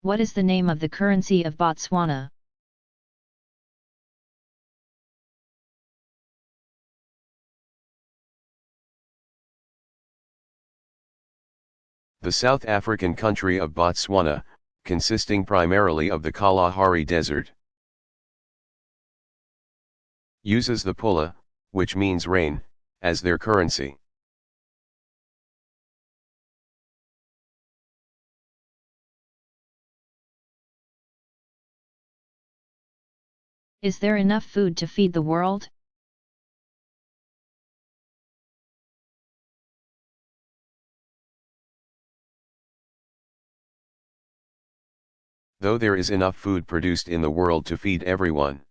What is the name of the currency of Botswana? The South African country of Botswana, consisting primarily of the Kalahari Desert, uses the pula, which means rain, as their currency. Is there enough food to feed the world? Though there is enough food produced in the world to feed everyone,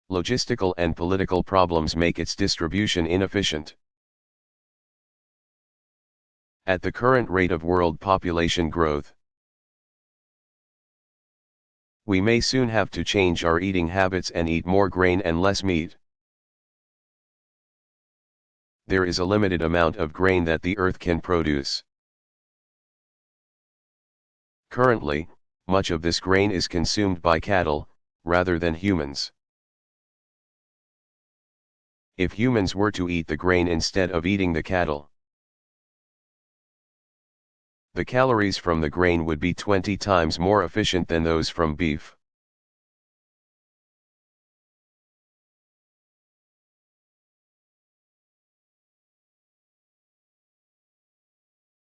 logistical and political problems make its distribution inefficient. At the current rate of world population growth, we may soon have to change our eating habits and eat more grain and less meat. There is a limited amount of grain that the earth can produce. Currently, much of this grain is consumed by cattle, rather than humans. If humans were to eat the grain instead of eating the cattle, the calories from the grain would be 20 times more efficient than those from beef.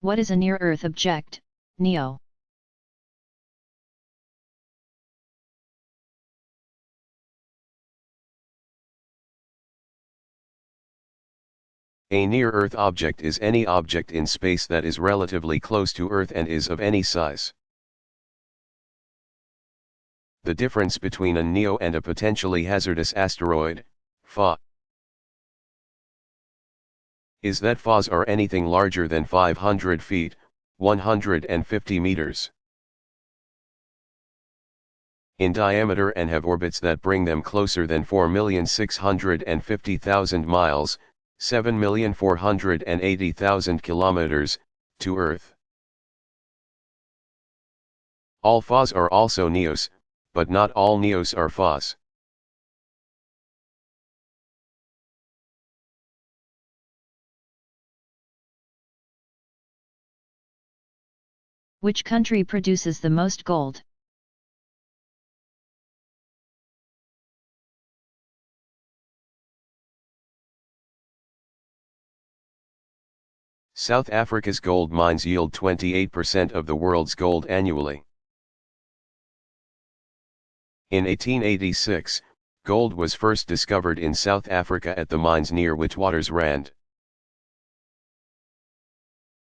What is a near-Earth object, NEO? A near-Earth object is any object in space that is relatively close to Earth and is of any size. The difference between a NEO and a potentially hazardous asteroid, FA, is that FAs are anything larger than 500 feet, 150 meters, in diameter and have orbits that bring them closer than 4,650,000 miles, 7,480,000 kilometers, to Earth. All FAs are also NEOs, but not all NEOs are FAs. Which country produces the most gold? South Africa's gold mines yield 28% of the world's gold annually. In 1886, gold was first discovered in South Africa at the mines near Witwatersrand,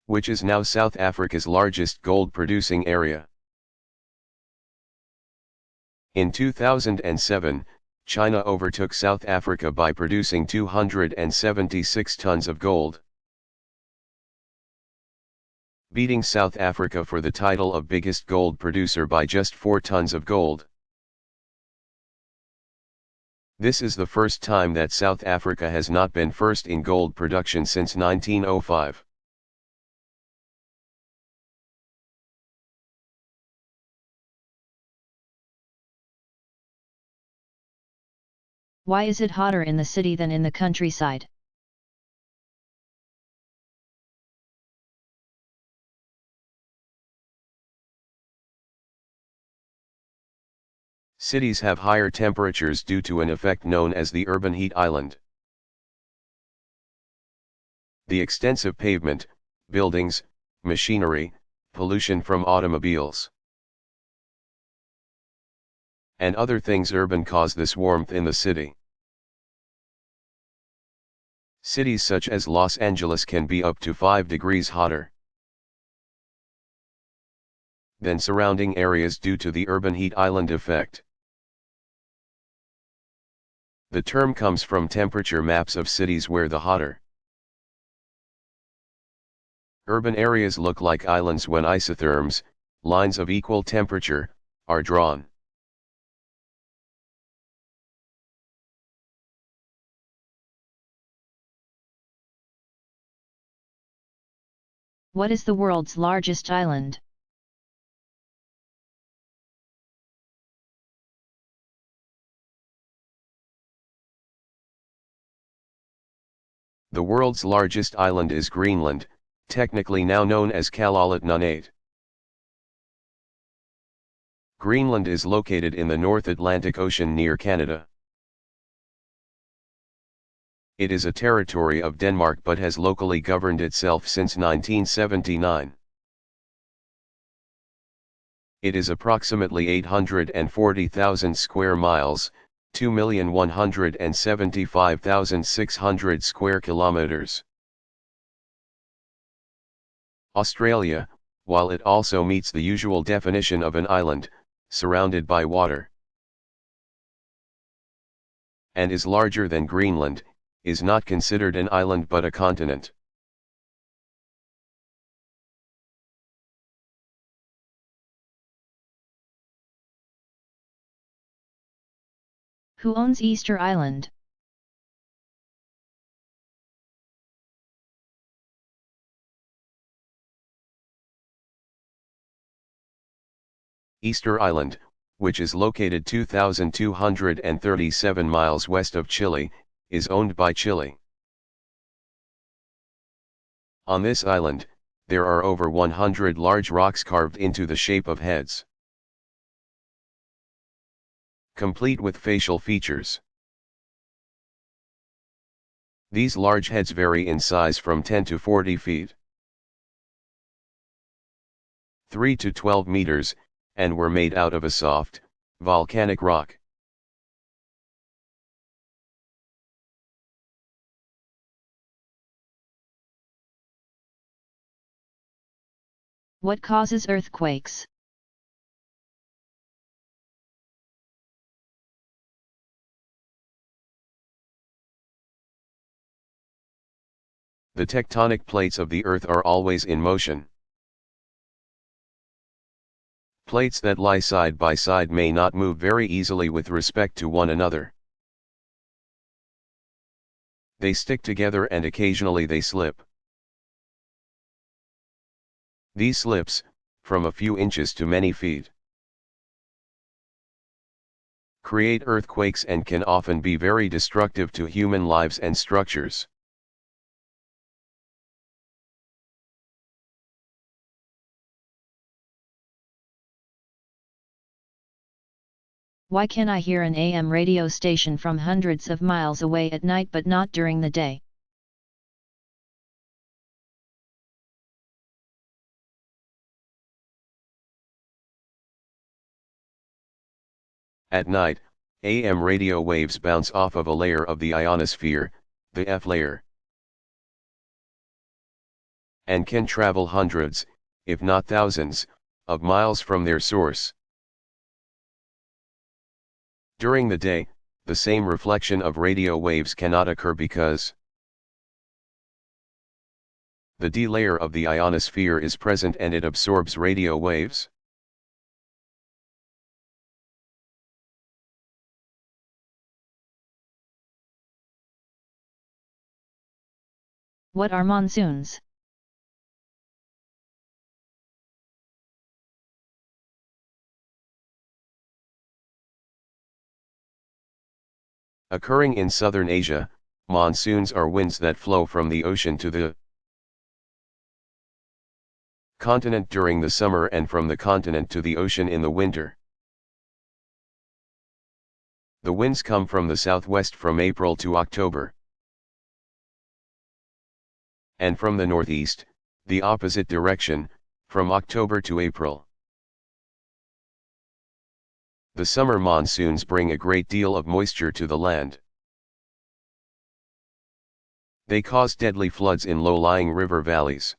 which is now South Africa's largest gold-producing area. In 2007, China overtook South Africa by producing 276 tons of gold, beating South Africa for the title of biggest gold producer by just 4 tons of gold. This is the first time that South Africa has not been first in gold production since 1905. Why is it hotter in the city than in the countryside? Cities have higher temperatures due to an effect known as the urban heat island. The extensive pavement, buildings, machinery, pollution from automobiles, and other things urban cause this warmth in the city. Cities such as Los Angeles can be up to 5 degrees hotter than surrounding areas due to the urban heat island effect. The term comes from temperature maps of cities where the hotter urban areas look like islands when isotherms, lines of equal temperature, are drawn. What is the world's largest island? The world's largest island is Greenland, technically now known as Kalaallit Nunaat. Greenland is located in the North Atlantic Ocean near Canada. It is a territory of Denmark but has locally governed itself since 1979. It is approximately 840,000 square miles, 2,175,600 square kilometers. Australia, while it also meets the usual definition of an island, surrounded by water, and is larger than Greenland, is not considered an island but a continent. Who owns Easter Island? Easter Island, which is located 2,237 miles west of Chile, is owned by Chile. On this island, there are over 100 large rocks carved into the shape of heads, complete with facial features. These large heads vary in size from 10 to 40 feet, 3 to 12 meters, and were made out of a soft, volcanic rock. What causes earthquakes? The tectonic plates of the Earth are always in motion. Plates that lie side by side may not move very easily with respect to one another. They stick together and occasionally they slip. These slips, from a few inches to many feet, create earthquakes and can often be very destructive to human lives and structures. Why can I hear an AM radio station from hundreds of miles away at night but not during the day? At night, AM radio waves bounce off of a layer of the ionosphere, the F layer, and can travel hundreds, if not thousands, of miles from their source. During the day, the same reflection of radio waves cannot occur because the D layer of the ionosphere is present and it absorbs radio waves. What are monsoons? Occurring in southern Asia, monsoons are winds that flow from the ocean to the continent during the summer and from the continent to the ocean in the winter. The winds come from the southwest from April to October, and from the northeast, the opposite direction, from October to April. The summer monsoons bring a great deal of moisture to the land. They cause deadly floods in low-lying river valleys,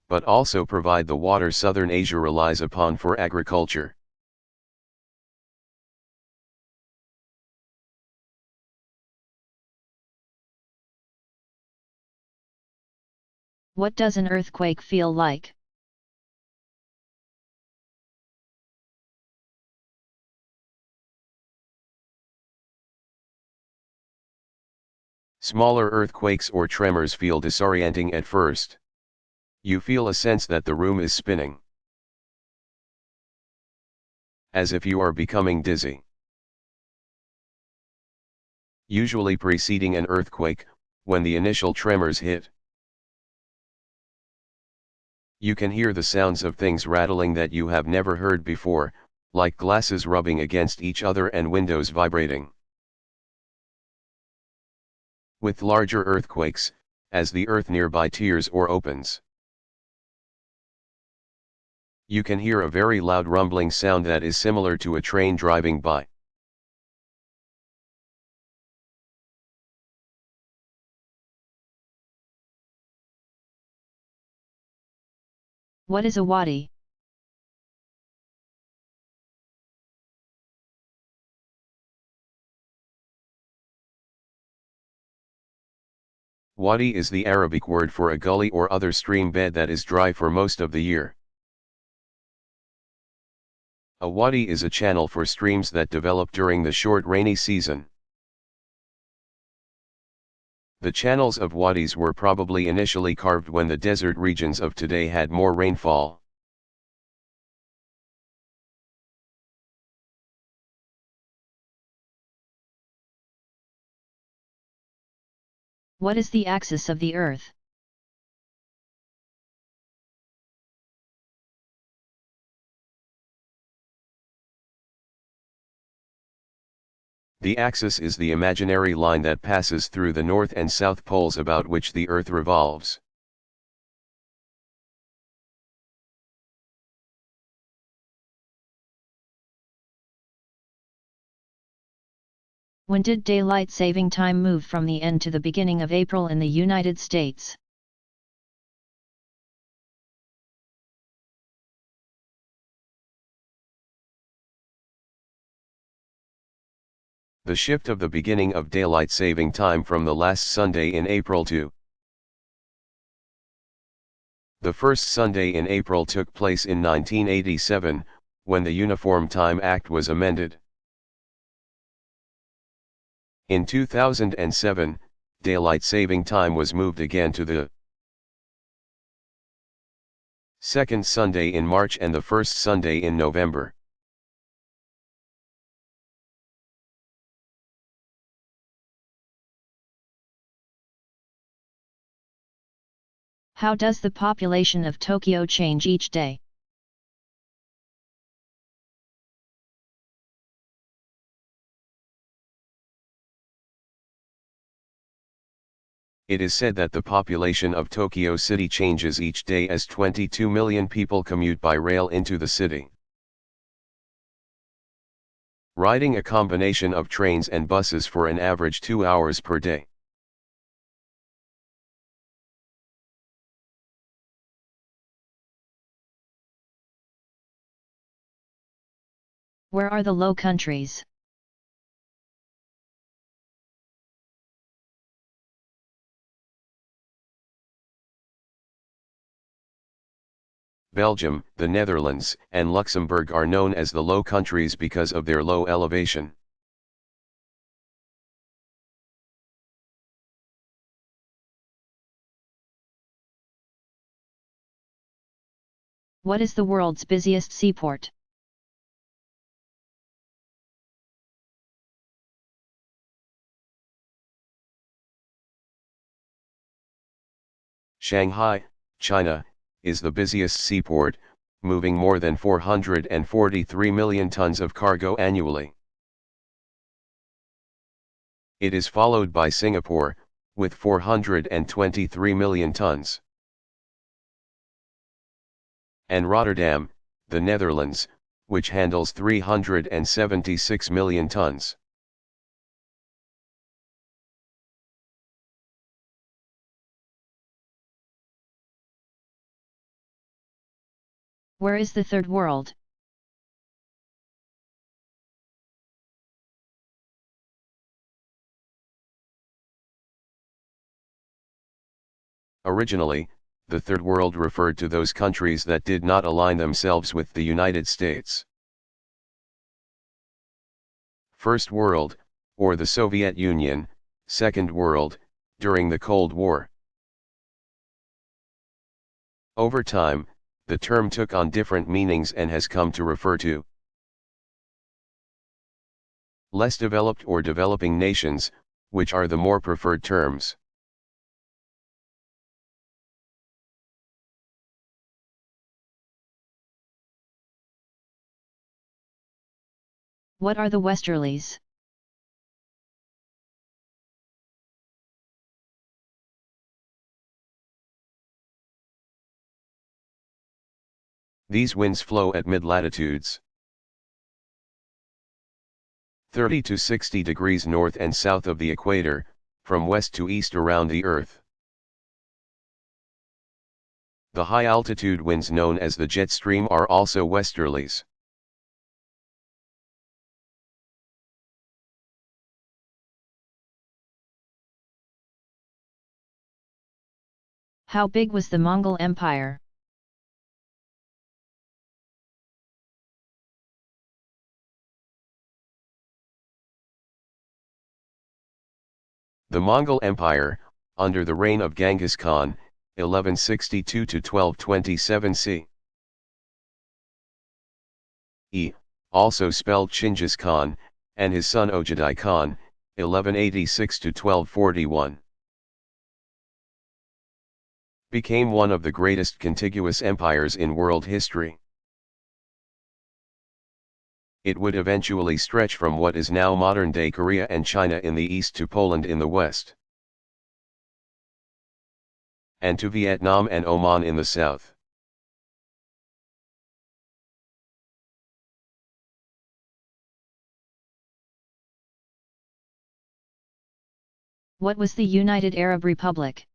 but also provide the water southern Asia relies upon for agriculture. What does an earthquake feel like? Smaller earthquakes or tremors feel disorienting at first. You feel a sense that the room is spinning, as if you are becoming dizzy. Usually preceding an earthquake, when the initial tremors hit, you can hear the sounds of things rattling that you have never heard before, like glasses rubbing against each other and windows vibrating. With larger earthquakes, as the earth nearby tears or opens, you can hear a very loud rumbling sound that is similar to a train driving by. What is a wadi? Wadi is the Arabic word for a gully or other stream bed that is dry for most of the year. A wadi is a channel for streams that develop during the short rainy season. The channels of wadis were probably initially carved when the desert regions of today had more rainfall. What is the axis of the Earth? The axis is the imaginary line that passes through the north and south poles about which the Earth revolves. When did daylight saving time move from the end to the beginning of April in the United States? The shift of the beginning of daylight saving time from the last Sunday in April to the first Sunday in April took place in 1987, when the Uniform Time Act was amended. In 2007, daylight saving time was moved again to the second Sunday in March and the first Sunday in November. How does the population of Tokyo change each day? It is said that the population of Tokyo City changes each day as 22 million people commute by rail into the city. Riding a combination of trains and buses for an average 2 hours per day. Where are the Low Countries? Belgium, the Netherlands, and Luxembourg are known as the Low Countries because of their low elevation. What is the world's busiest seaport? Shanghai, China, is the busiest seaport, moving more than 443 million tons of cargo annually. It is followed by Singapore, with 423 million tons. And Rotterdam, the Netherlands, which handles 376 million tons. Where is the Third World? Originally, the Third World referred to those countries that did not align themselves with the United States. First World, or the Soviet Union, Second World, during the Cold War. Over time, the term took on different meanings and has come to refer to less developed or developing nations, which are the more preferred terms. What are the westerlies? These winds flow at mid-latitudes 30 to 60 degrees north and south of the equator, from west to east around the Earth. The high-altitude winds known as the jet stream are also westerlies. How big was the Mongol Empire? The Mongol Empire, under the reign of Genghis Khan, 1162 to 1227 c. Also spelled Chinggis Khan, and his son Ojadai Khan, 1186 to 1241. Became one of the greatest contiguous empires in world history. It would eventually stretch from what is now modern-day Korea and China in the east to Poland in the west, and to Vietnam and Oman in the south. What was the United Arab Republic?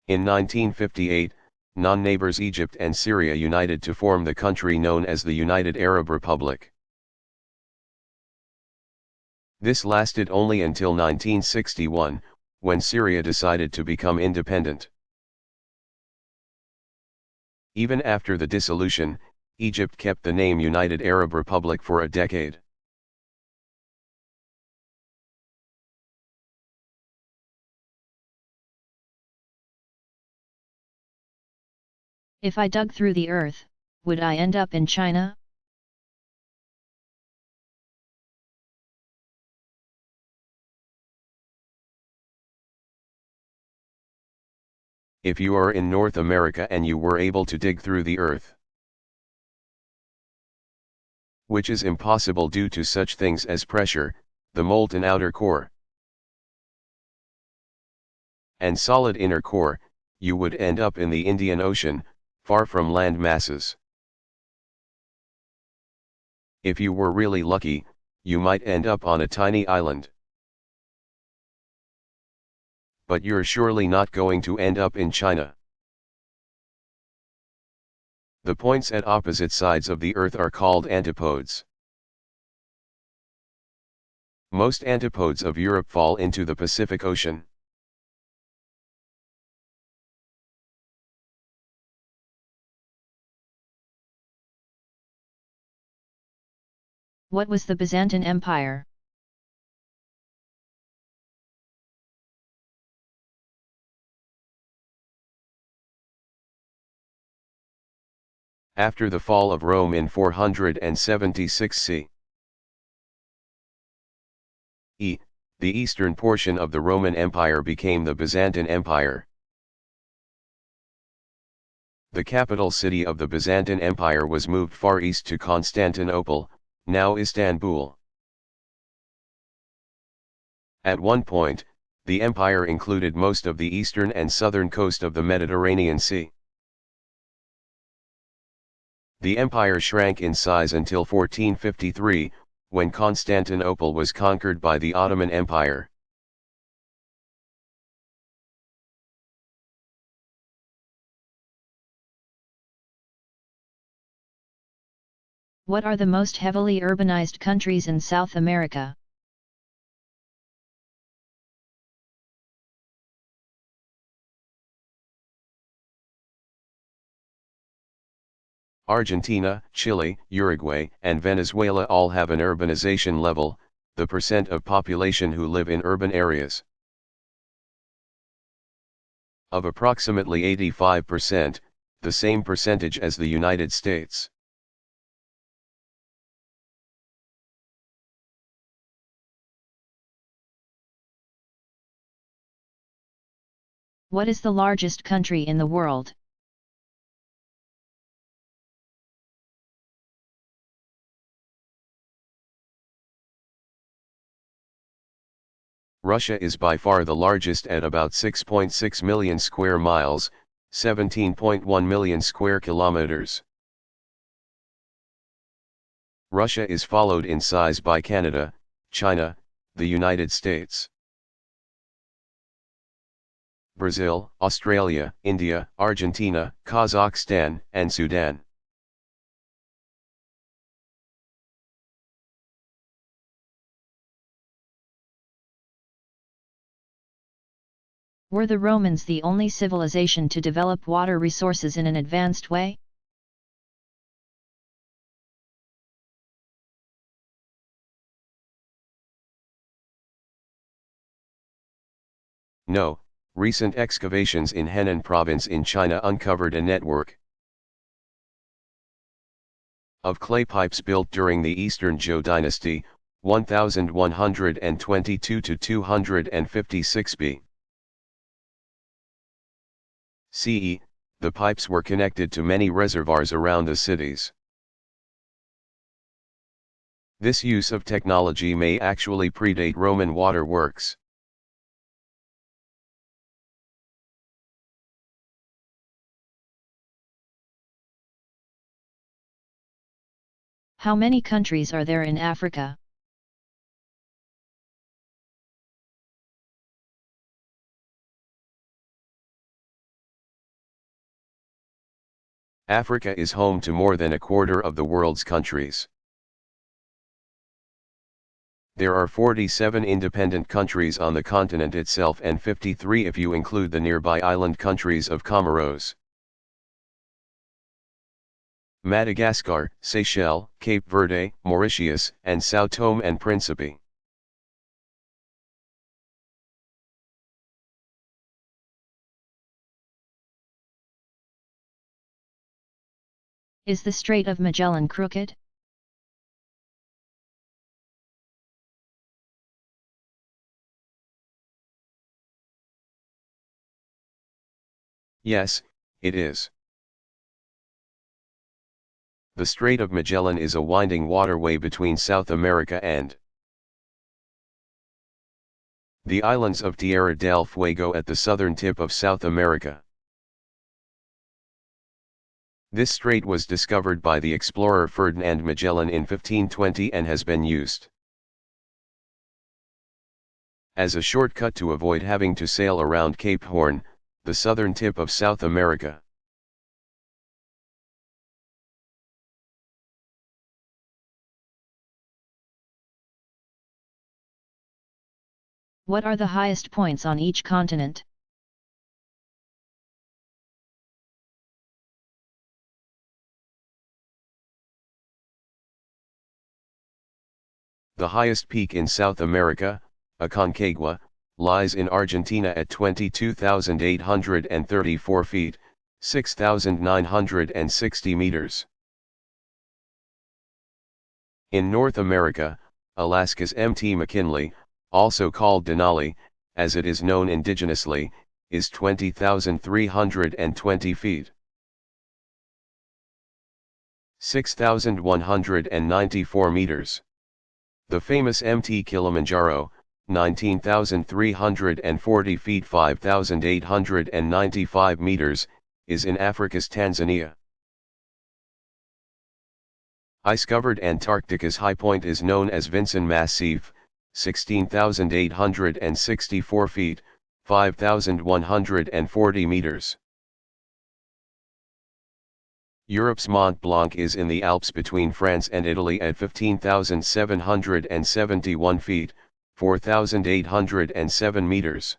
In 1958, non-neighbors Egypt and Syria united to form the country known as the United Arab Republic. This lasted only until 1961, when Syria decided to become independent. Even after the dissolution, Egypt kept the name United Arab Republic for a decade. If I dug through the earth, would I end up in China? If you are in North America and you were able to dig through the earth, which is impossible due to such things as pressure, the molten outer core, and solid inner core, you would end up in the Indian Ocean, far from land masses. If you were really lucky, you might end up on a tiny island. But you're surely not going to end up in China. The points at opposite sides of the Earth are called antipodes. Most antipodes of Europe fall into the Pacific Ocean. What was the Byzantine Empire? After the fall of Rome in 476 c. The eastern portion of the Roman Empire became the Byzantine Empire. The capital city of the Byzantine Empire was moved far east to Constantinople, now Istanbul. At one point, the empire included most of the eastern and southern coast of the Mediterranean Sea. The empire shrank in size until 1453, when Constantinople was conquered by the Ottoman Empire. What are the most heavily urbanized countries in South America? Argentina, Chile, Uruguay, and Venezuela all have an urbanization level, the percent of population who live in urban areas, of approximately 85%, the same percentage as the United States. What is the largest country in the world? Russia is by far the largest at about 6.6 million square miles, 17.1 million square kilometers. Russia is followed in size by Canada, China, the United States, Brazil, Australia, India, Argentina, Kazakhstan, and Sudan. Were the Romans the only civilization to develop water resources in an advanced way? No, recent excavations in Henan province in China uncovered a network of clay pipes built during the Eastern Zhou dynasty, 1122 to 256 B. CE, the pipes were connected to many reservoirs around the cities. This use of technology may actually predate Roman waterworks. How many countries are there in Africa? Africa is home to more than a quarter of the world's countries. There are 47 independent countries on the continent itself and 53 if you include the nearby island countries of Comoros, Madagascar, Seychelles, Cape Verde, Mauritius, and São Tomé and Príncipe. Is the Strait of Magellan crooked? Yes, it is. The Strait of Magellan is a winding waterway between South America and the islands of Tierra del Fuego at the southern tip of South America. This strait was discovered by the explorer Ferdinand Magellan in 1520 and has been used as a shortcut to avoid having to sail around Cape Horn, the southern tip of South America. What are the highest points on each continent? The highest peak in South America, Aconcagua, lies in Argentina at 22,834 feet, 6,960 meters. In North America, Alaska's Mt. McKinley, also called Denali, as it is known indigenously, is 20,320 feet. 6,194 meters. The famous Mt. Kilimanjaro, 19,340 feet 5,895 meters, is in Africa's Tanzania. Ice-covered Antarctica's high point is known as Vinson Massif, 16,864 feet, 5,140 meters. Europe's Mont Blanc is in the Alps between France and Italy at 15,771 feet, 4,807 meters.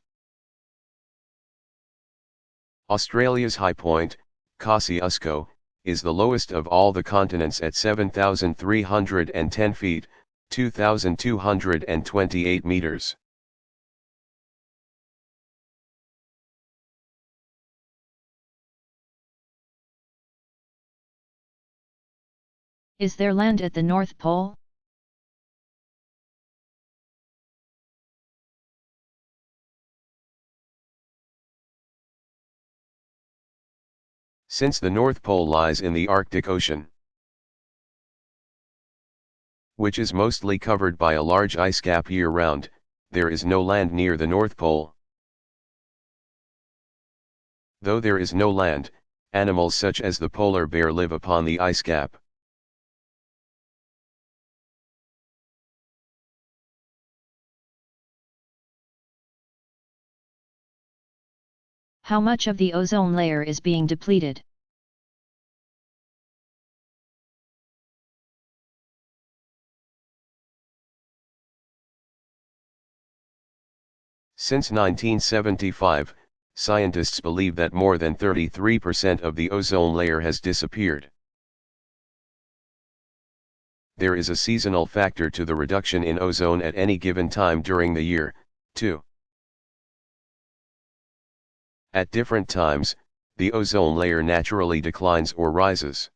Australia's high point, Kosciuszko, is the lowest of all the continents at 7,310 feet, 2,228 meters. Is there land at the North Pole? Since the North Pole lies in the Arctic Ocean, which is mostly covered by a large ice cap year-round, there is no land near the North Pole. Though there is no land, animals such as the polar bear live upon the ice cap. How much of the ozone layer is being depleted? Since 1975, scientists believe that more than 33% of the ozone layer has disappeared. There is a seasonal factor to the reduction in ozone at any given time during the year, too. At different times, the ozone layer naturally declines or rises.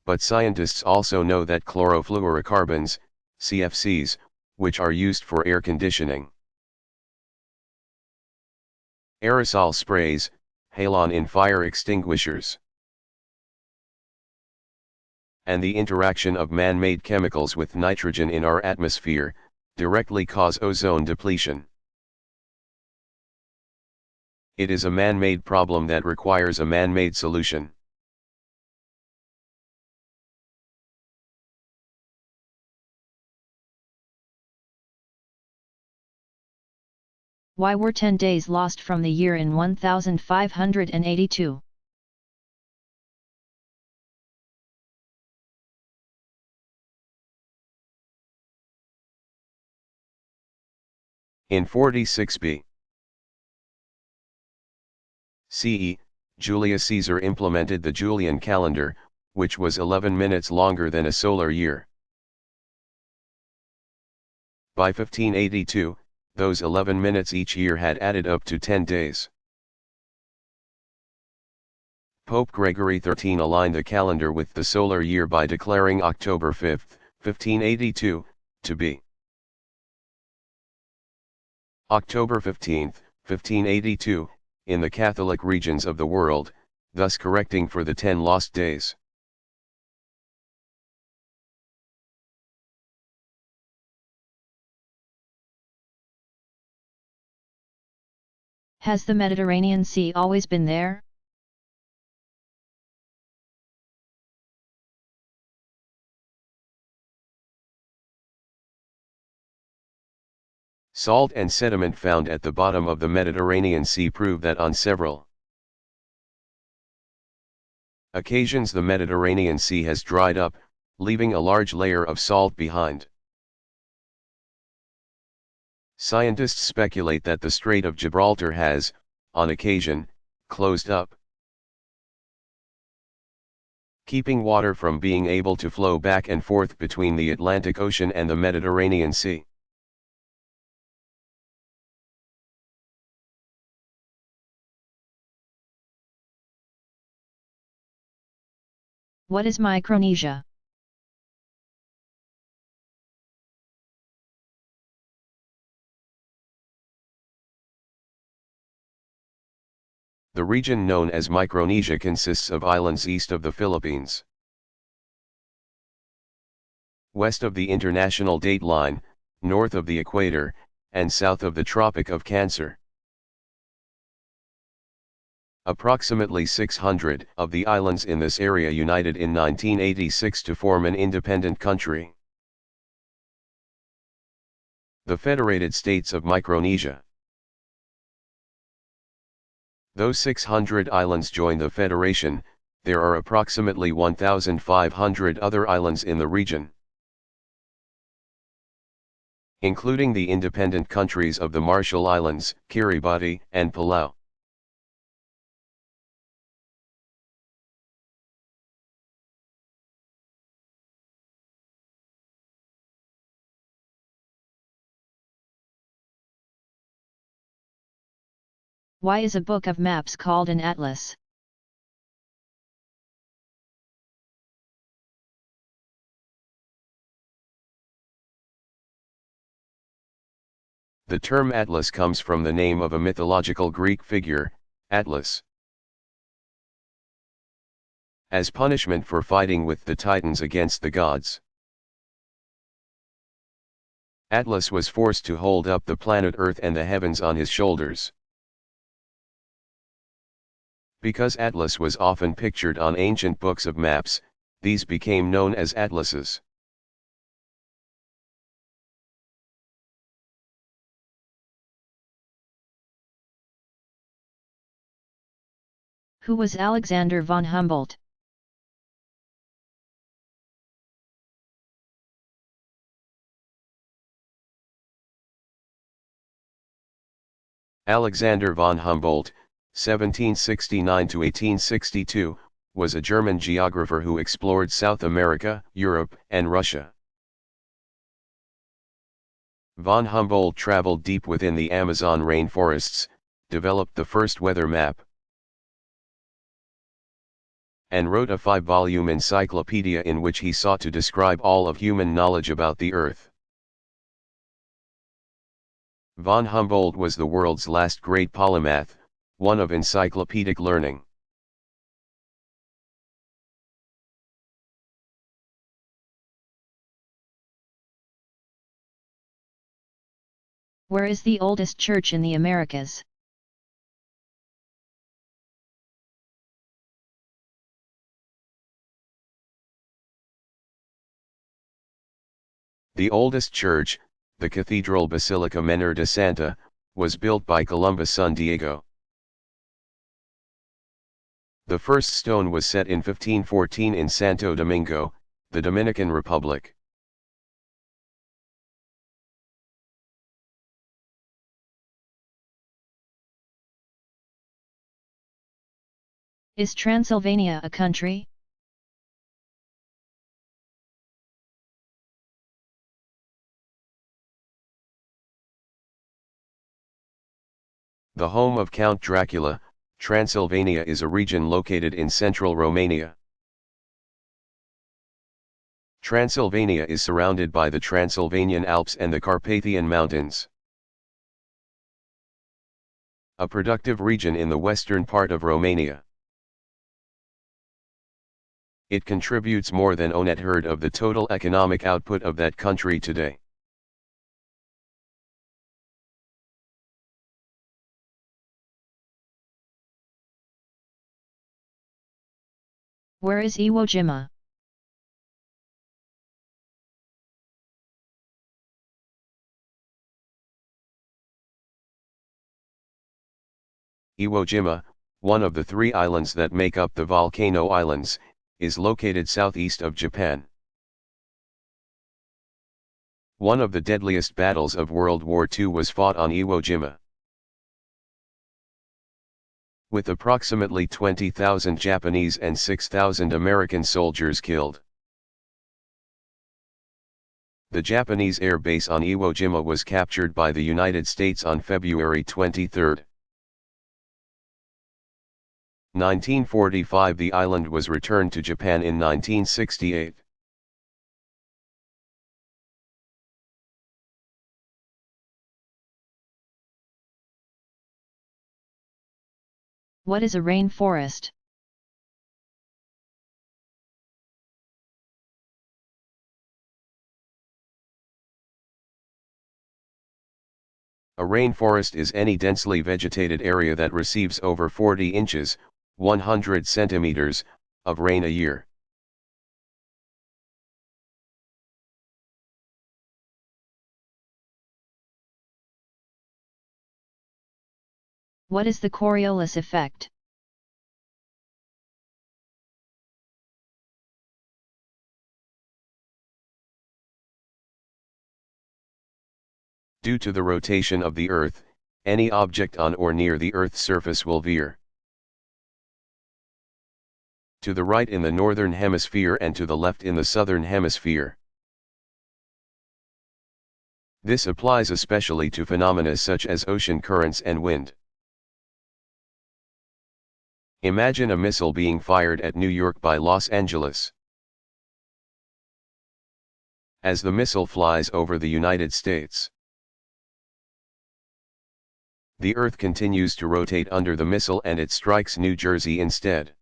But scientists also know that chlorofluorocarbons, CFCs, which are used for air conditioning, aerosol sprays, halon in fire extinguishers, and the interaction of man-made chemicals with nitrogen in our atmosphere, directly cause ozone depletion. It is a man-made problem that requires a man-made solution. Why were 10 days lost from the year in 1582? In 46 CE, Julius Caesar implemented the Julian calendar, which was 11 minutes longer than a solar year. By 1582, those 11 minutes each year had added up to 10 days. Pope Gregory XIII aligned the calendar with the solar year by declaring October 5, 1582, to be October 15, 1582, in the Catholic regions of the world, thus correcting for the 10 lost days. Has the Mediterranean Sea always been there? Salt and sediment found at the bottom of the Mediterranean Sea prove that on several occasions the Mediterranean Sea has dried up, leaving a large layer of salt behind. Scientists speculate that the Strait of Gibraltar has, on occasion, closed up, keeping water from being able to flow back and forth between the Atlantic Ocean and the Mediterranean Sea. What is Micronesia? The region known as Micronesia consists of islands east of the Philippines, west of the international date line, north of the equator, and south of the Tropic of Cancer. Approximately 600 of the islands in this area united in 1986 to form an independent country, the Federated States of Micronesia. Though 600 islands join the Federation, there are approximately 1,500 other islands in the region, including the independent countries of the Marshall Islands, Kiribati, and Palau. Why is a book of maps called an atlas? The term atlas comes from the name of a mythological Greek figure, Atlas. As punishment for fighting with the Titans against the gods, Atlas was forced to hold up the planet Earth and the heavens on his shoulders. Because Atlas was often pictured on ancient books of maps, these became known as atlases. Who was Alexander von Humboldt? Alexander von Humboldt, 1769 to 1862, was a German geographer who explored South America, Europe, and Russia. Von Humboldt traveled deep within the Amazon rainforests, developed the first weather map, and wrote a 5-volume encyclopedia in which he sought to describe all of human knowledge about the Earth. Von Humboldt was the world's last great polymath, one of encyclopedic learning. Where is the oldest church in the Americas? The oldest church, the Cathedral Basilica Menor de Santa, was built by Columbus' son Diego. The first stone was set in 1514 in Santo Domingo, the Dominican Republic. Is Transylvania a country? The home of Count Dracula, Transylvania is a region located in central Romania. Transylvania is surrounded by the Transylvanian Alps and the Carpathian Mountains. A productive region in the western part of Romania. It contributes more than 1/3 of the total economic output of that country today. Where is Iwo Jima? Iwo Jima, one of the 3 islands that make up the Volcano Islands, is located southeast of Japan. One of the deadliest battles of World War II was fought on Iwo Jima. With approximately 20,000 Japanese and 6,000 American soldiers killed. The Japanese air base on Iwo Jima was captured by the United States on February 23. 1945. The island was returned to Japan in 1968. What is a rainforest? A rainforest is any densely vegetated area that receives over 40 inches, 100 centimeters, of rain a year. What is the Coriolis effect? Due to the rotation of the Earth, any object on or near the Earth's surface will veer to the right in the northern hemisphere and to the left in the southern hemisphere. This applies especially to phenomena such as ocean currents and wind. Imagine a missile being fired at New York by Los Angeles. As the missile flies over the United States, the Earth continues to rotate under the missile and it strikes New Jersey instead.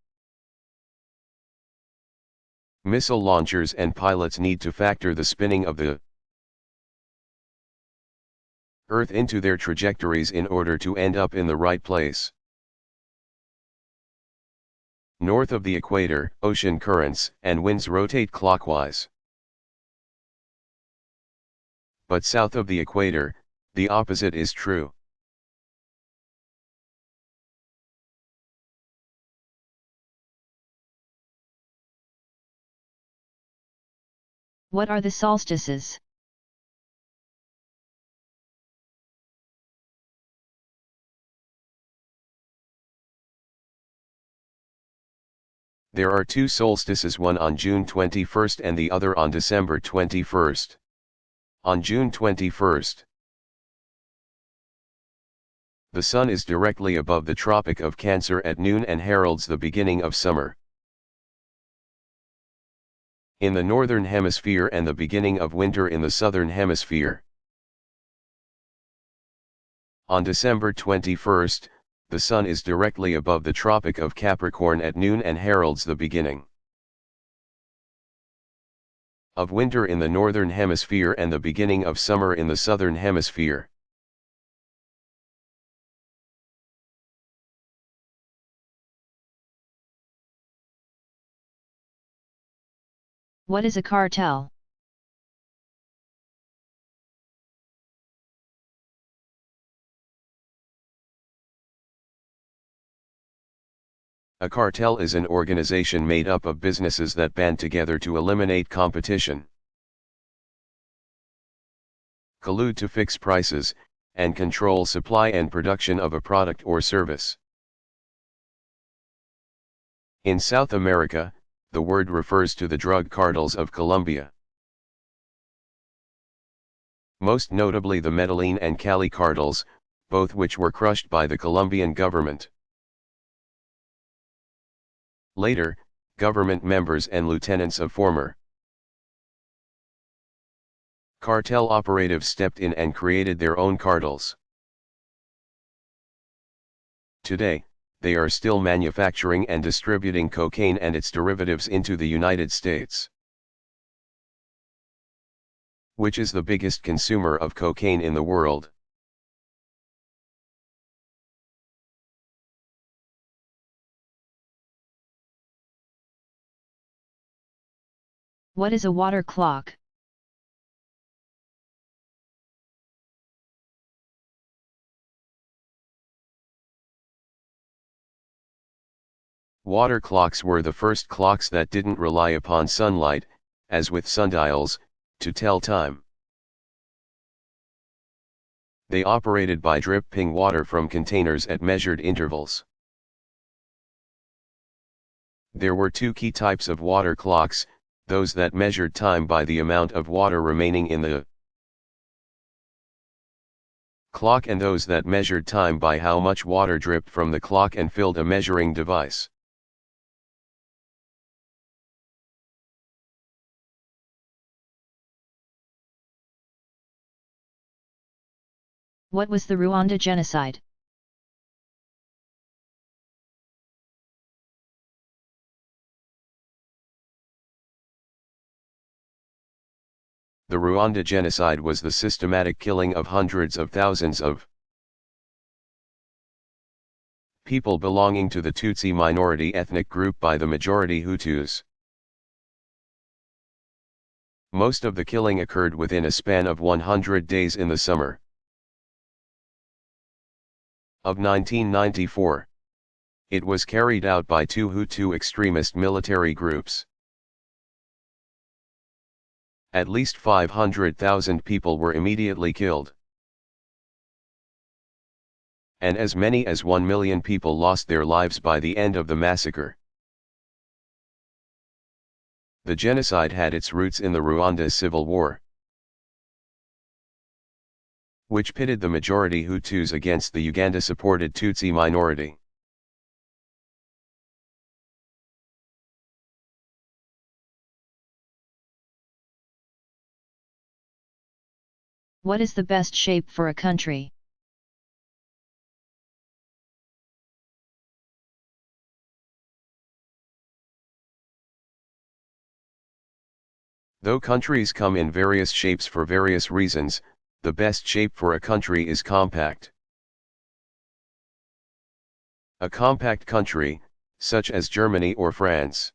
Missile launchers and pilots need to factor the spinning of the Earth into their trajectories in order to end up in the right place. North of the equator, ocean currents and winds rotate clockwise. But south of the equator, the opposite is true. What are the solstices? There are two solstices, one on June 21st and the other on December 21st. On June 21st, the sun is directly above the Tropic of Cancer at noon and heralds the beginning of summer in the northern hemisphere and the beginning of winter in the southern hemisphere. On December 21st, the sun is directly above the Tropic of Capricorn at noon and heralds the beginning of winter in the northern hemisphere and the beginning of summer in the southern hemisphere. What is a cartel? A cartel is an organization made up of businesses that band together to eliminate competition, collude to fix prices, and control supply and production of a product or service. In South America, the word refers to the drug cartels of Colombia, most notably the Medellin and Cali cartels, both which were crushed by the Colombian government. Later, government members and lieutenants of former cartel operatives stepped in and created their own cartels. Today, they are still manufacturing and distributing cocaine and its derivatives into the United States, which is the biggest consumer of cocaine in the world. What is a water clock? Water clocks were the first clocks that didn't rely upon sunlight, as with sundials, to tell time. They operated by dripping water from containers at measured intervals. There were two key types of water clocks, those that measured time by the amount of water remaining in the clock and those that measured time by how much water dripped from the clock and filled a measuring device. What was the Rwanda genocide? The Rwanda genocide was the systematic killing of hundreds of thousands of people belonging to the Tutsi minority ethnic group by the majority Hutus. Most of the killing occurred within a span of 100 days in the summer of 1994. It was carried out by two Hutu extremist military groups. At least 500,000 people were immediately killed, and as many as 1 million people lost their lives by the end of the massacre. The genocide had its roots in the Rwanda Civil War, which pitted the majority Hutus against the Uganda-supported Tutsi minority. What is the best shape for a country? Though countries come in various shapes for various reasons, the best shape for a country is compact. A compact country, such as Germany or France,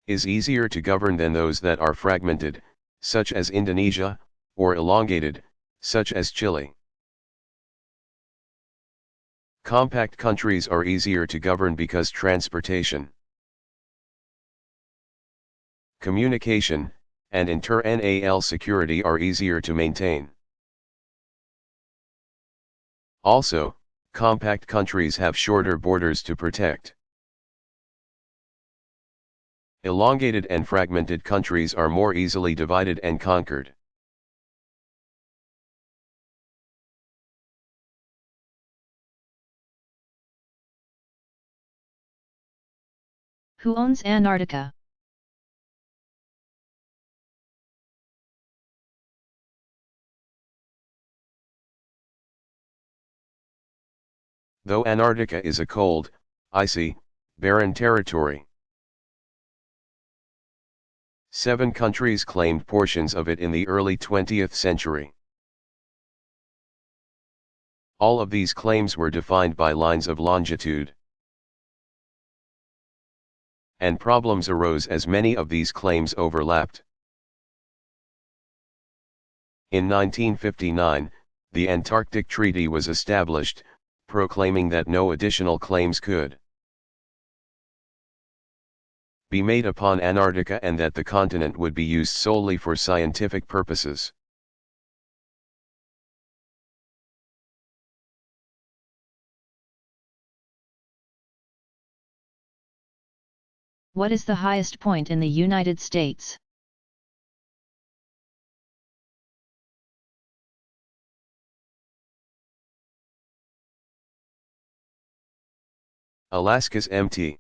is easier to govern than those that are fragmented, such as Indonesia, or elongated, such as Chile. Compact countries are easier to govern because transportation, communication, and inter-national security are easier to maintain. Also, compact countries have shorter borders to protect. Elongated and fragmented countries are more easily divided and conquered. Who owns Antarctica? Though Antarctica is a cold, icy, barren territory, 7 countries claimed portions of it in the early 20th century. All of these claims were defined by lines of longitude. And problems arose as many of these claims overlapped. In 1959, the Antarctic Treaty was established, proclaiming that no additional claims could be made upon Antarctica and that the continent would be used solely for scientific purposes. What is the highest point in the United States? Alaska's Mt.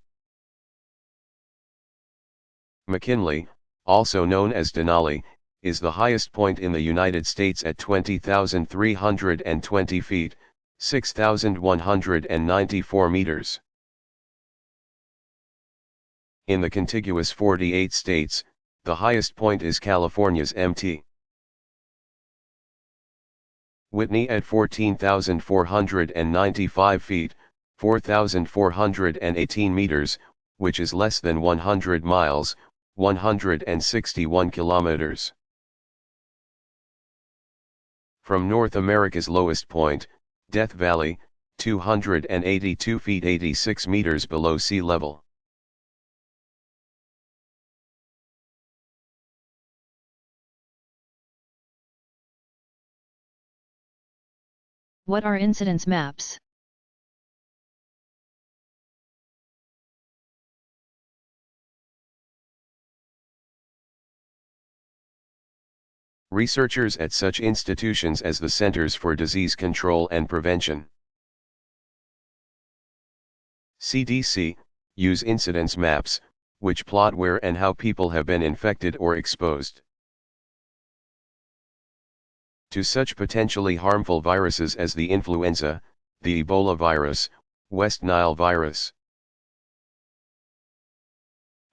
McKinley, also known as Denali, is the highest point in the United States at 20,320 feet, 6,194 meters. In the contiguous 48 states, the highest point is California's Mt. Whitney at 14,495 feet, 4,418 meters, which is less than 100 miles, 161 kilometers. From North America's lowest point, Death Valley, 282 feet 86 meters below sea level. What are incidence maps? Researchers at such institutions as the Centers for Disease Control and Prevention, CDC, use incidence maps, which plot where and how people have been infected or exposed to such potentially harmful viruses as the influenza, the Ebola virus, West Nile virus,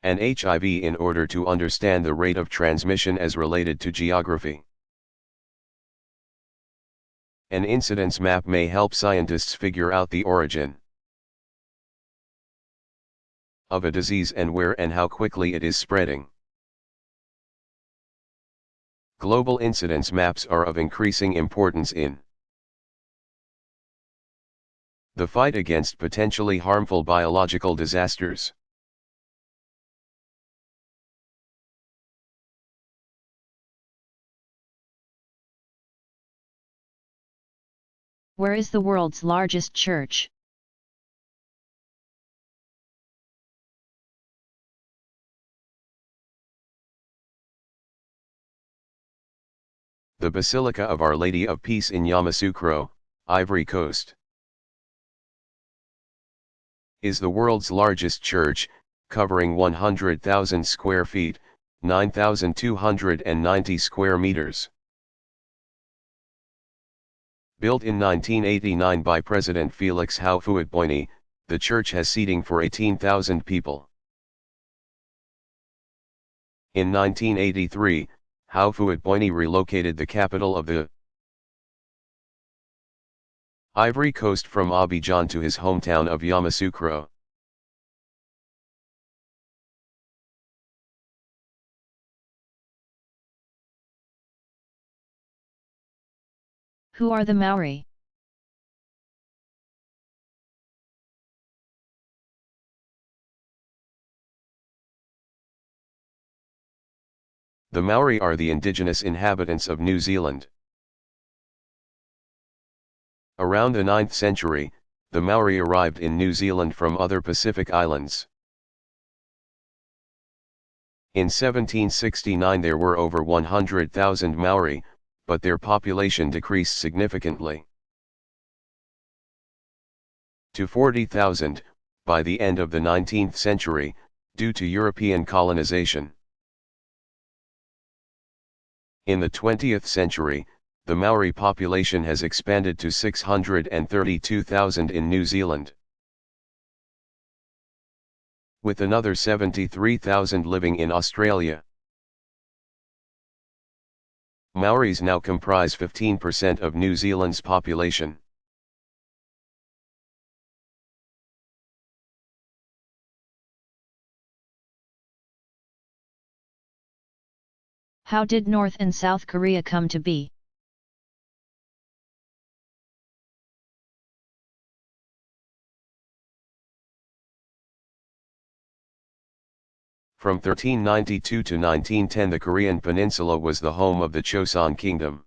and HIV in order to understand the rate of transmission as related to geography. An incidence map may help scientists figure out the origin of a disease and where and how quickly it is spreading. Global incidence maps are of increasing importance in the fight against potentially harmful biological disasters. Where is the world's largest church? The Basilica of Our Lady of Peace in Yamoussoukro, Ivory Coast, is the world's largest church, covering 100,000 square feet, 9,290 square meters. Built in 1989 by President Felix Houphouët-Boigny, the church has seating for 18,000 people. In 1983, Houphouët-Boigny relocated the capital of the Ivory Coast from Abidjan to his hometown of Yamoussoukro. Who are the Maori? The Maori are the indigenous inhabitants of New Zealand. Around the 9th century, the Maori arrived in New Zealand from other Pacific islands. In 1769 there were over 100,000 Maori, but their population decreased significantly to 40,000 by the end of the 19th century, due to European colonization. In the 20th century, the Maori population has expanded to 632,000 in New Zealand, with another 73,000 living in Australia. Maoris now comprise 15% of New Zealand's population. How did North and South Korea come to be? From 1392 to 1910 the Korean peninsula was the home of the Choson Kingdom,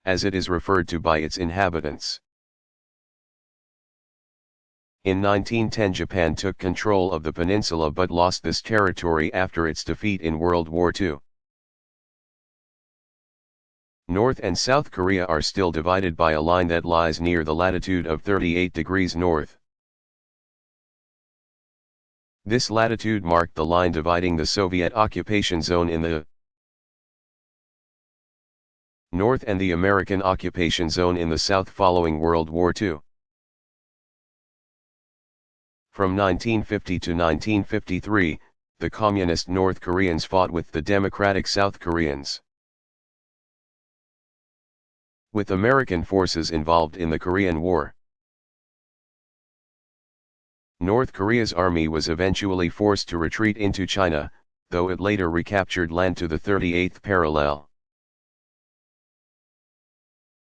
as it is referred to by its inhabitants. In 1910 Japan took control of the peninsula but lost this territory after its defeat in World War II. North and South Korea are still divided by a line that lies near the latitude of 38 degrees north. This latitude marked the line dividing the Soviet occupation zone in the north and the American occupation zone in the south following World War II. From 1950 to 1953, the Communist North Koreans fought with the Democratic South Koreans, with American forces involved in the Korean War. North Korea's army was eventually forced to retreat into China, though it later recaptured land to the 38th parallel,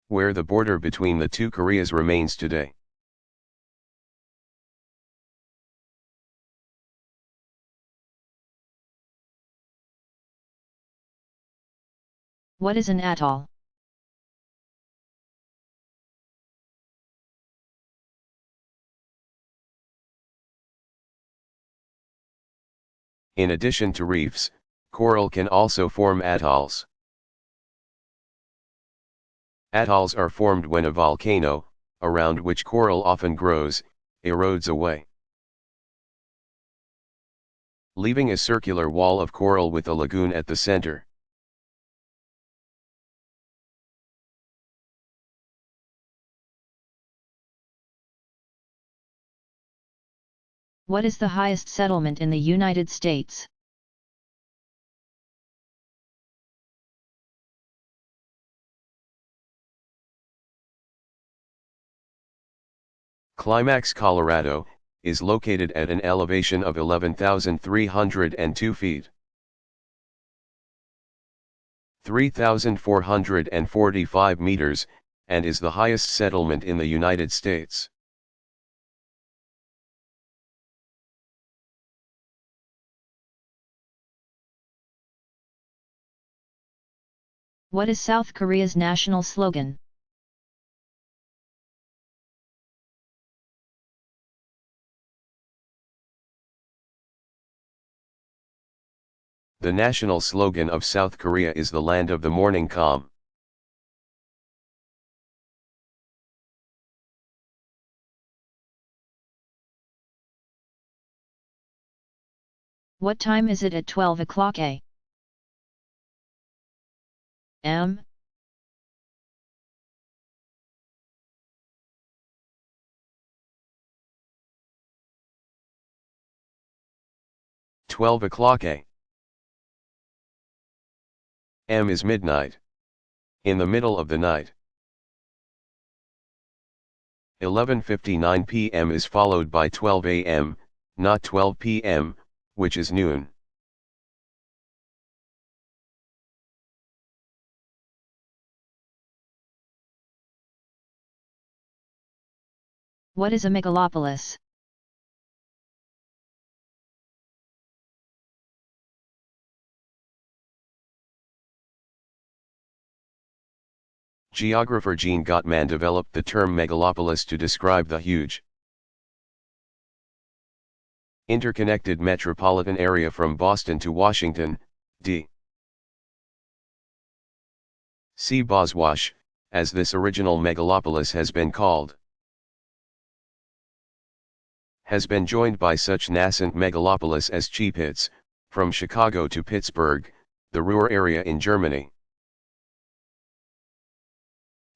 where the border between the two Koreas remains today. What is an atoll? In addition to reefs, coral can also form atolls. Atolls are formed when a volcano, around which coral often grows, erodes away, leaving a circular wall of coral with a lagoon at the center. What is the highest settlement in the United States? Climax, Colorado, is located at an elevation of 11,302 feet. 3,445 meters, and is the highest settlement in the United States. What is South Korea's national slogan? The national slogan of South Korea is "The Land of the Morning Calm." What time is it at 12 o'clock a.m.? 12 o'clock a.m. is midnight. In the middle of the night. 11:59 p.m. is followed by 12 a.m., not 12 p.m., which is noon. What is a megalopolis? Geographer Gene Gottman developed the term megalopolis to describe the huge, interconnected metropolitan area from Boston to Washington, D.C. Boswash, as this original megalopolis has been called, has been joined by such nascent megalopolis as Chepitz, from Chicago to Pittsburgh, the Ruhr area in Germany,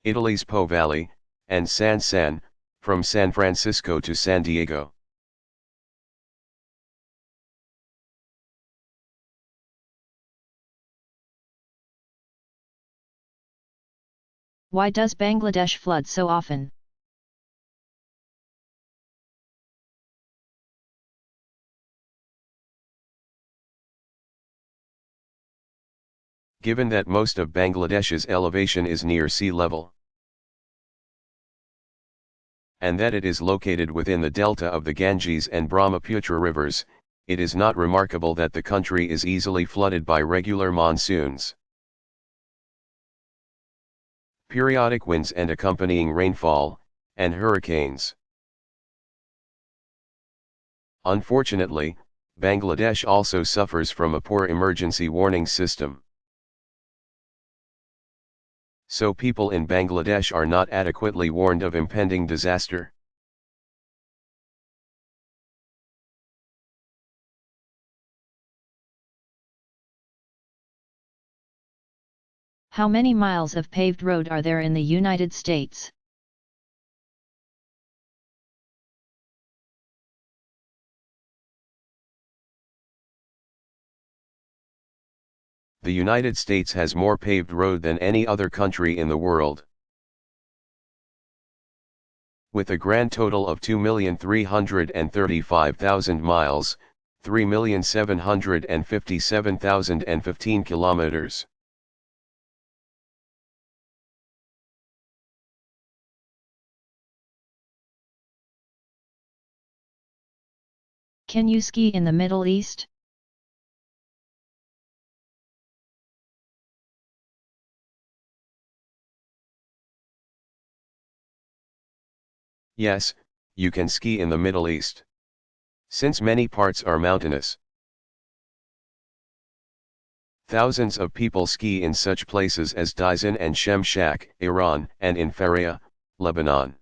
Italy's Po Valley, and San, from San Francisco to San Diego. Why does Bangladesh flood so often? Given that most of Bangladesh's elevation is near sea level, and that it is located within the delta of the Ganges and Brahmaputra rivers, it is not remarkable that the country is easily flooded by regular monsoons, periodic winds and accompanying rainfall, and hurricanes. Unfortunately, Bangladesh also suffers from a poor emergency warning system. So people in Bangladesh are not adequately warned of impending disaster. How many miles of paved road are there in the United States? The United States has more paved road than any other country in the world, with a grand total of 2,335,000 miles, 3,757,015 kilometers. Can you ski in the Middle East? Yes, you can ski in the Middle East, since many parts are mountainous. Thousands of people ski in such places as Dizan and Shemshak, Iran, and in Faria, Lebanon.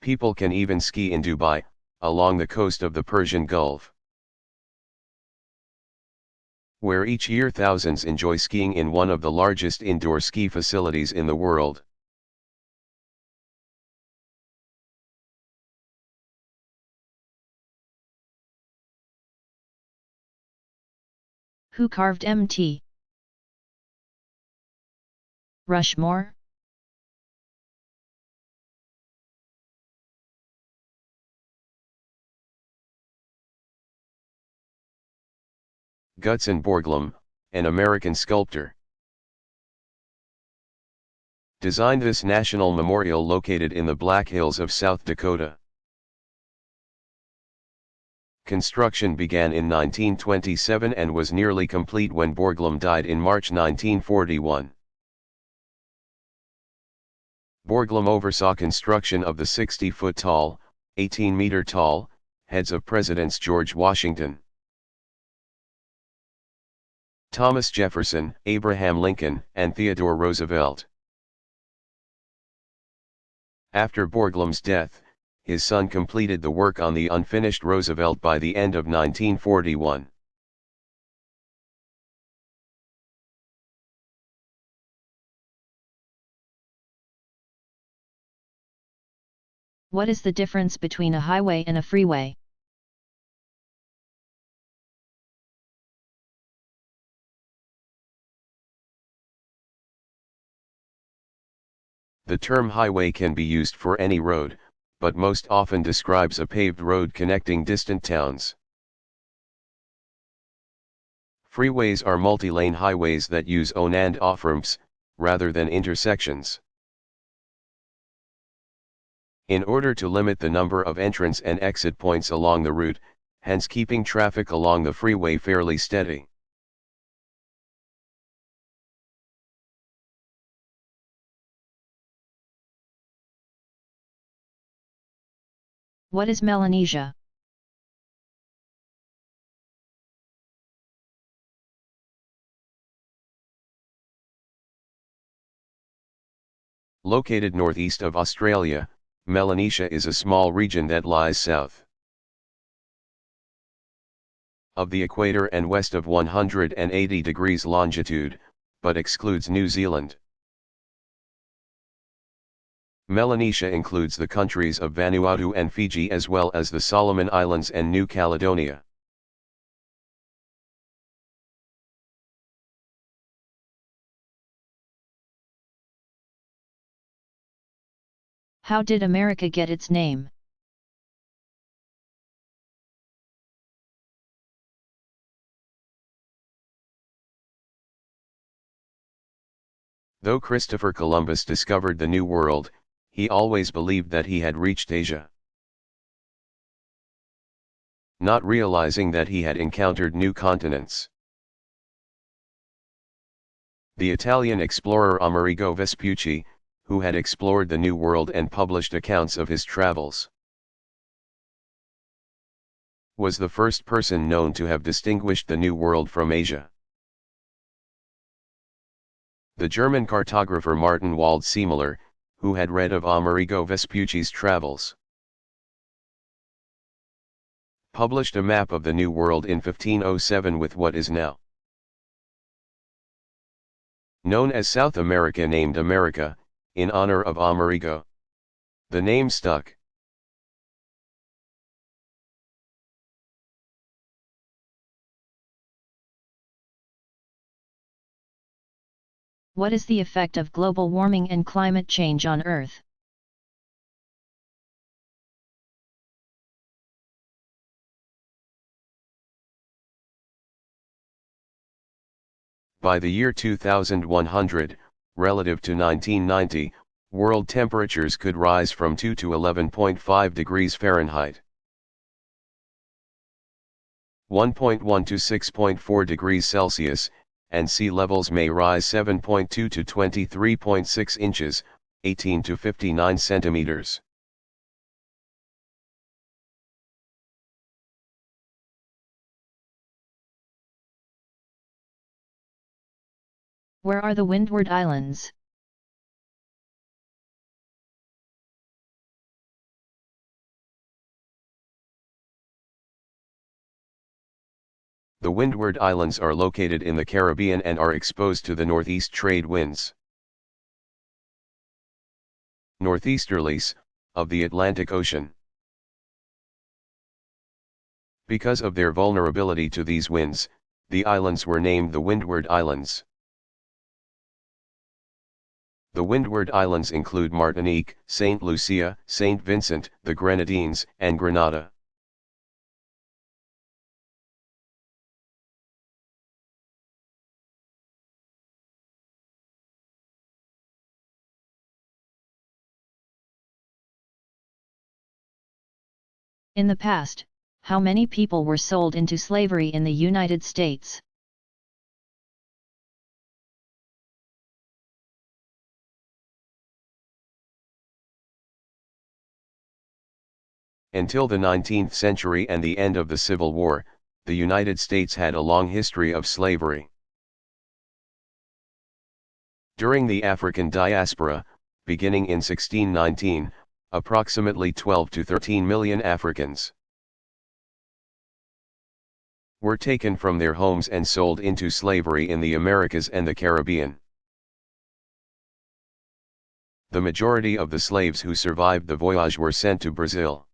People can even ski in Dubai, along the coast of the Persian Gulf, where each year thousands enjoy skiing in one of the largest indoor ski facilities in the world. Who carved Mt. Rushmore? Gutzon Borglum, an American sculptor, designed this national memorial located in the Black Hills of South Dakota. Construction began in 1927 and was nearly complete when Borglum died in March 1941. Borglum oversaw construction of the 60-foot-tall, 18-meter-tall, heads of Presidents George Washington, Thomas Jefferson, Abraham Lincoln, and Theodore Roosevelt. After Borglum's death, his son completed the work on the unfinished Roosevelt by the end of 1941. What is the difference between a highway and a freeway? The term highway can be used for any road, but most often describes a paved road connecting distant towns. Freeways are multi-lane highways that use on and off-ramps, rather than intersections. In order to limit the number of entrance and exit points along the route, hence keeping traffic along the freeway fairly steady. What is Melanesia? Located northeast of Australia, Melanesia is a small region that lies south of the equator and west of 180 degrees longitude, but excludes New Zealand. Melanesia includes the countries of Vanuatu and Fiji as well as the Solomon Islands and New Caledonia. How did America get its name? Though Christopher Columbus discovered the New World, he always believed that he had reached Asia, not realizing that he had encountered new continents. The Italian explorer Amerigo Vespucci, who had explored the New World and published accounts of his travels, was the first person known to have distinguished the New World from Asia. The German cartographer Martin Wald-Seemüller, who had read of Amerigo Vespucci's travels, published a map of the New World in 1507 with what is now known as South America named America, in honor of Amerigo. The name stuck. What is the effect of global warming and climate change on Earth? By the year 2100, relative to 1990, world temperatures could rise from 2 to 11.5 degrees Fahrenheit. 1.1 to 6.4 degrees Celsius, and sea levels may rise 7.2 to 23.6 inches, 18 to 59 centimeters. Where are the Windward Islands? The Windward Islands are located in the Caribbean and are exposed to the northeast trade winds, northeasterlies, of the Atlantic Ocean. Because of their vulnerability to these winds, the islands were named the Windward Islands. The Windward Islands include Martinique, Saint Lucia, Saint Vincent, the Grenadines, and Grenada. In the past, how many people were sold into slavery in the United States? Until the 19th century and the end of the Civil War, the United States had a long history of slavery. During the African diaspora, beginning in 1619, approximately 12 to 13 million Africans were taken from their homes and sold into slavery in the Americas and the Caribbean. The majority of the slaves who survived the voyage were sent to Brazil.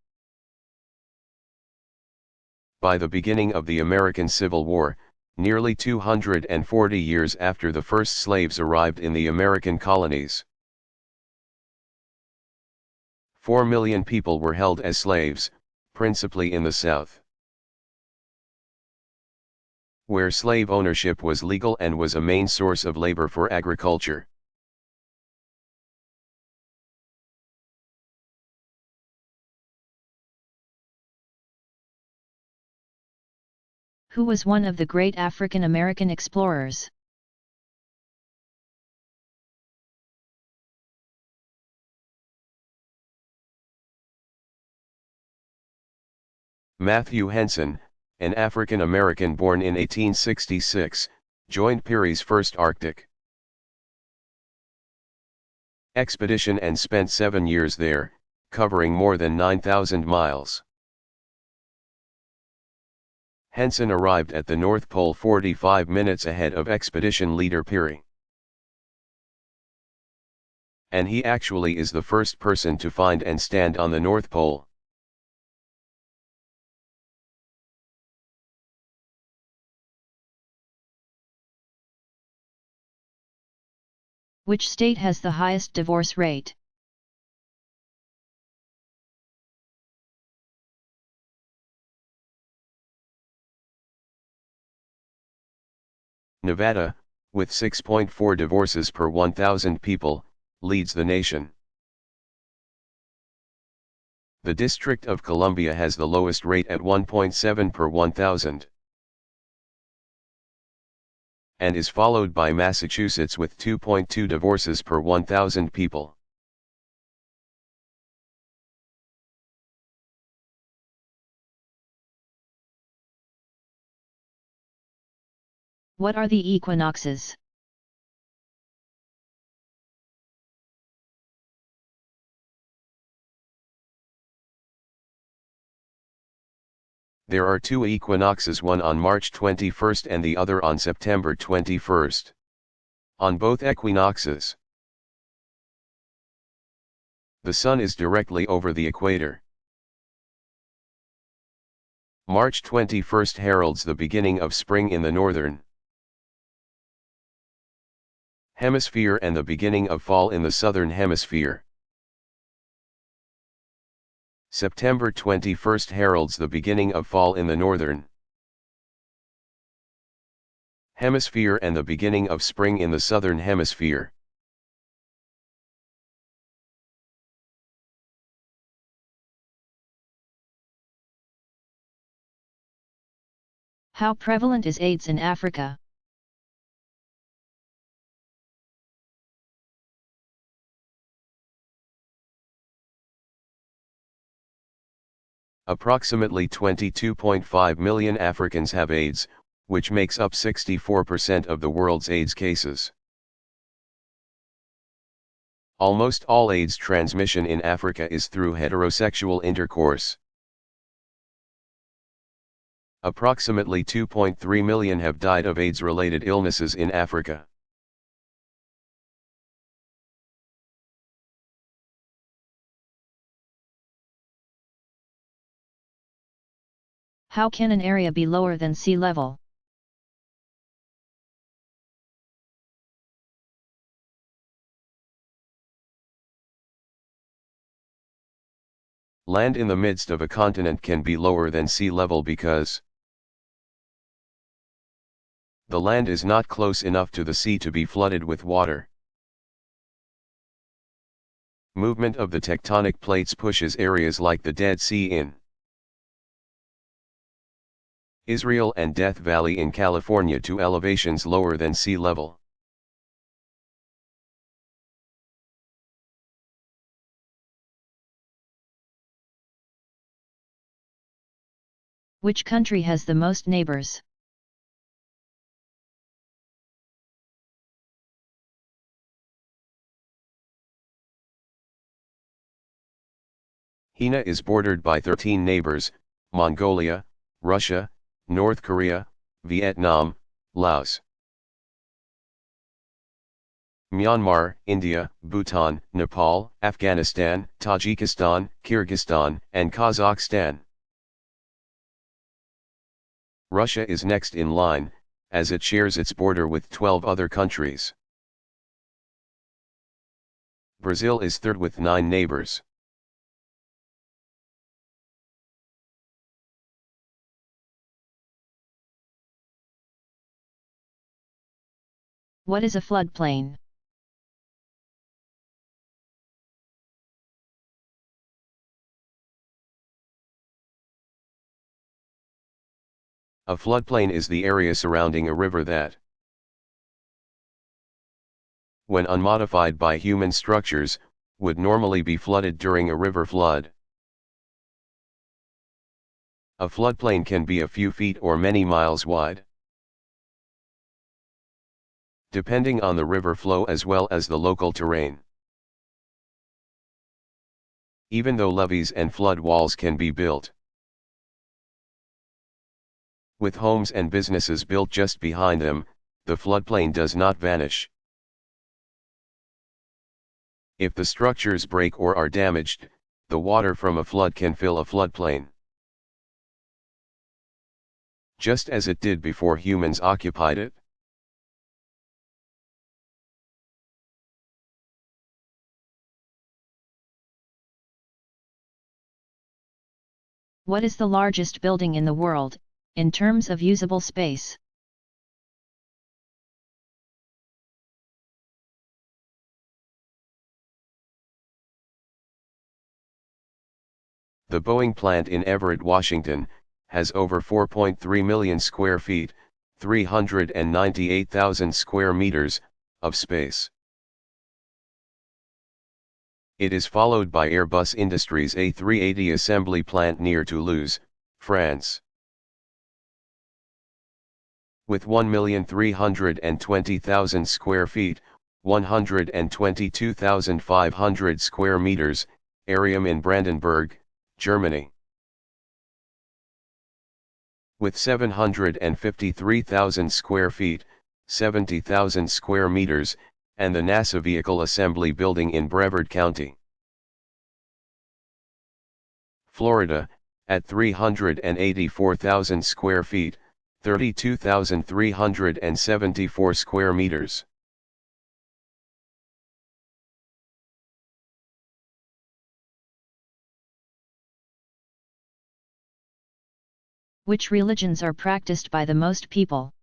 By the beginning of the American Civil War, nearly 240 years after the first slaves arrived in the American colonies, 4 million people were held as slaves, principally in the South, where slave ownership was legal and was a main source of labor for agriculture. Who was one of the great African American explorers? Matthew Henson, an African American born in 1866, joined Peary's first Arctic expedition and spent 7 years there, covering more than 9,000 miles. Henson arrived at the North Pole 45 minutes ahead of expedition leader Peary. And he actually is the first person to find and stand on the North Pole. Which state has the highest divorce rate? Nevada, with 6.4 divorces per 1,000 people, leads the nation. The District of Columbia has the lowest rate at 1.7 per 1,000. And is followed by Massachusetts with 2.2 divorces per 1,000 people. What are the equinoxes? There are two equinoxes, one on March 21 and the other on September 21. On both equinoxes, the sun is directly over the equator. March 21 heralds the beginning of spring in the northern hemisphere and the beginning of fall in the southern hemisphere. September 21 heralds the beginning of fall in the northern hemisphere and the beginning of spring in the southern hemisphere. How prevalent is AIDS in Africa? Approximately 22.5 million Africans have AIDS, which makes up 64% of the world's AIDS cases. Almost all AIDS transmission in Africa is through heterosexual intercourse. Approximately 2.3 million have died of AIDS-related illnesses in Africa. How can an area be lower than sea level? Land in the midst of a continent can be lower than sea level because the land is not close enough to the sea to be flooded with water. Movement of the tectonic plates pushes areas like the Dead Sea in Israel and Death Valley in California to elevations lower than sea level. Which country has the most neighbors? Hina is bordered by 13 neighbors: Mongolia, Russia, North Korea, Vietnam, Laos, Myanmar, India, Bhutan, Nepal, Afghanistan, Tajikistan, Kyrgyzstan, and Kazakhstan. Russia is next in line, as it shares its border with 12 other countries. Brazil is third with 9 neighbors. What is a floodplain? A floodplain is the area surrounding a river that, when unmodified by human structures, would normally be flooded during a river flood. A floodplain can be a few feet or many miles wide, depending on the river flow as well as the local terrain. Even though levees and flood walls can be built, with homes and businesses built just behind them, the floodplain does not vanish. If the structures break or are damaged, the water from a flood can fill a floodplain, just as it did before humans occupied it. What is the largest building in the world, in terms of usable space? The Boeing plant in Everett, Washington, has over 4.3 million square feet, 398,000 square meters, of space. It is followed by Airbus Industries' A380 assembly plant near Toulouse, France, with 1,320,000 square feet, 122,500 square meters, area in Brandenburg, Germany, with 753,000 square feet, 70,000 square meters, and the NASA Vehicle Assembly Building in Brevard County, Florida, at 384,000 square feet, 32,374 square meters. Which religions are practiced by the most people?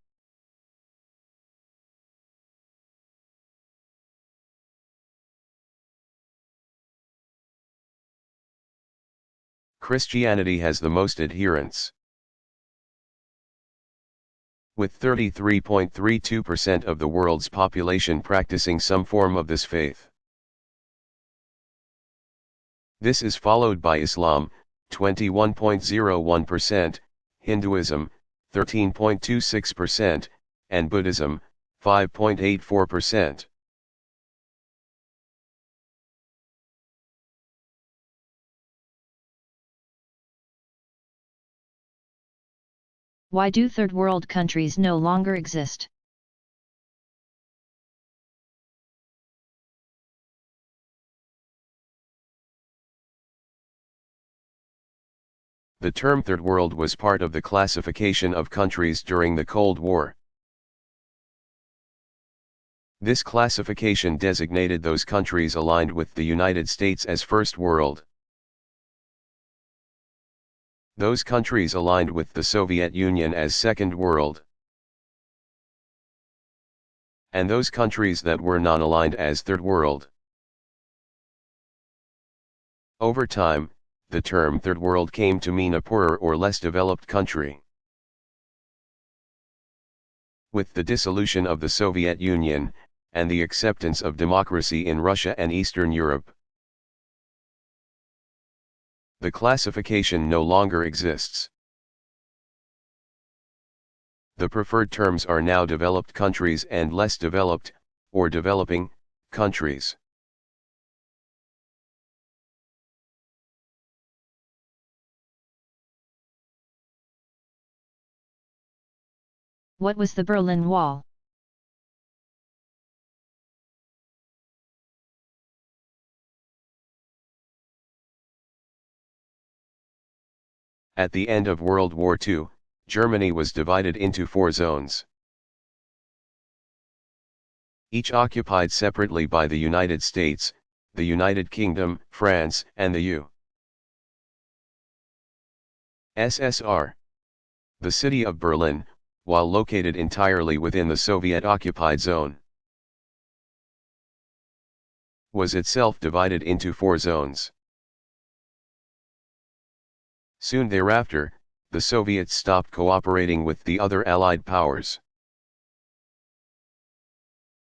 Christianity has the most adherents, with 33.32% of the world's population practicing some form of this faith. This is followed by Islam, 21.01%, Hinduism, 13.26%, and Buddhism, 5.84%. Why do third world countries no longer exist? The term Third World was part of the classification of countries during the Cold War. This classification designated those countries aligned with the United States as First World, those countries aligned with the Soviet Union as Second World, and those countries that were non-aligned as Third World. Over time, the term Third World came to mean a poorer or less developed country. With the dissolution of the Soviet Union, and the acceptance of democracy in Russia and Eastern Europe, the classification no longer exists. The preferred terms are now developed countries and less developed, or developing, countries. What was the Berlin Wall? At the end of World War II, Germany was divided into 4 zones, each occupied separately by the United States, the United Kingdom, France, and the USSR. The city of Berlin, while located entirely within the Soviet-occupied zone, was itself divided into 4 zones. Soon thereafter, the Soviets stopped cooperating with the other Allied powers.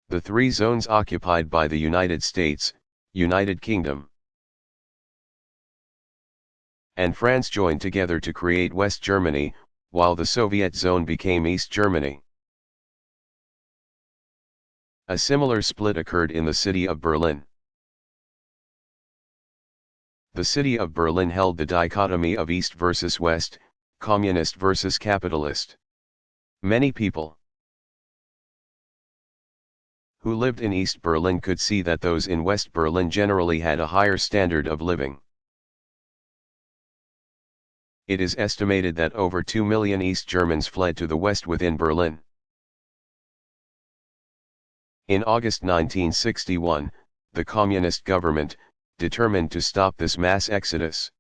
The 3 zones occupied by the United States, United Kingdom, and France joined together to create West Germany, while the Soviet zone became East Germany. A similar split occurred in the city of Berlin. The city of Berlin held the dichotomy of East versus West, communist versus capitalist. Many people who lived in East Berlin could see that those in West Berlin generally had a higher standard of living. It is estimated that over 2 million East Germans fled to the west within Berlin. In August 1961, the communist government, determined to stop this mass exodus,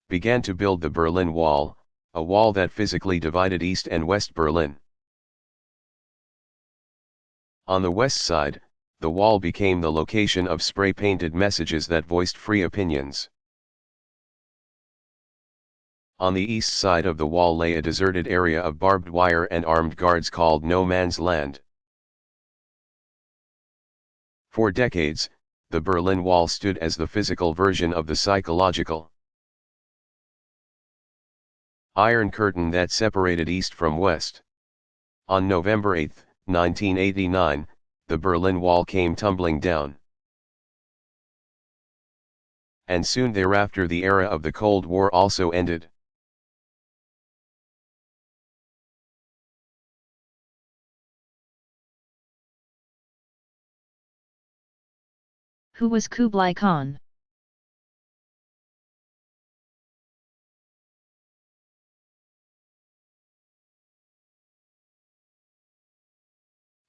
began to build the Berlin Wall, a wall that physically divided East and West Berlin. On the west side, the wall became the location of spray-painted messages that voiced free opinions. On the east side of the wall lay a deserted area of barbed wire and armed guards called No Man's Land. For decades, the Berlin Wall stood as the physical version of the psychological Iron Curtain that separated East from West. On November 8, 1989, the Berlin Wall came tumbling down. And soon thereafter the era of the Cold War also ended. Who was Kublai Khan?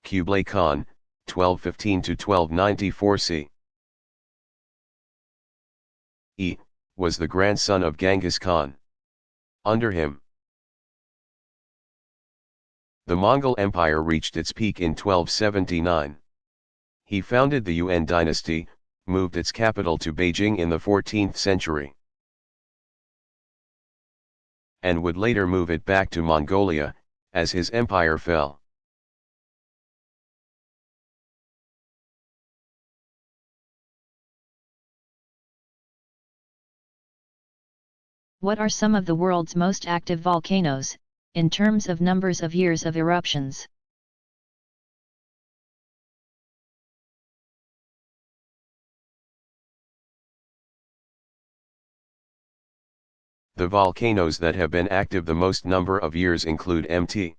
Kublai Khan, 1215 to 1294 c. Was the grandson of Genghis Khan. Under him, the Mongol Empire reached its peak in 1279. He founded the Yuan dynasty, moved its capital to Beijing in the 14th century, and would later move it back to Mongolia, as his empire fell. What are some of the world's most active volcanoes, in terms of numbers of years of eruptions? The volcanoes that have been active the most number of years include Mt.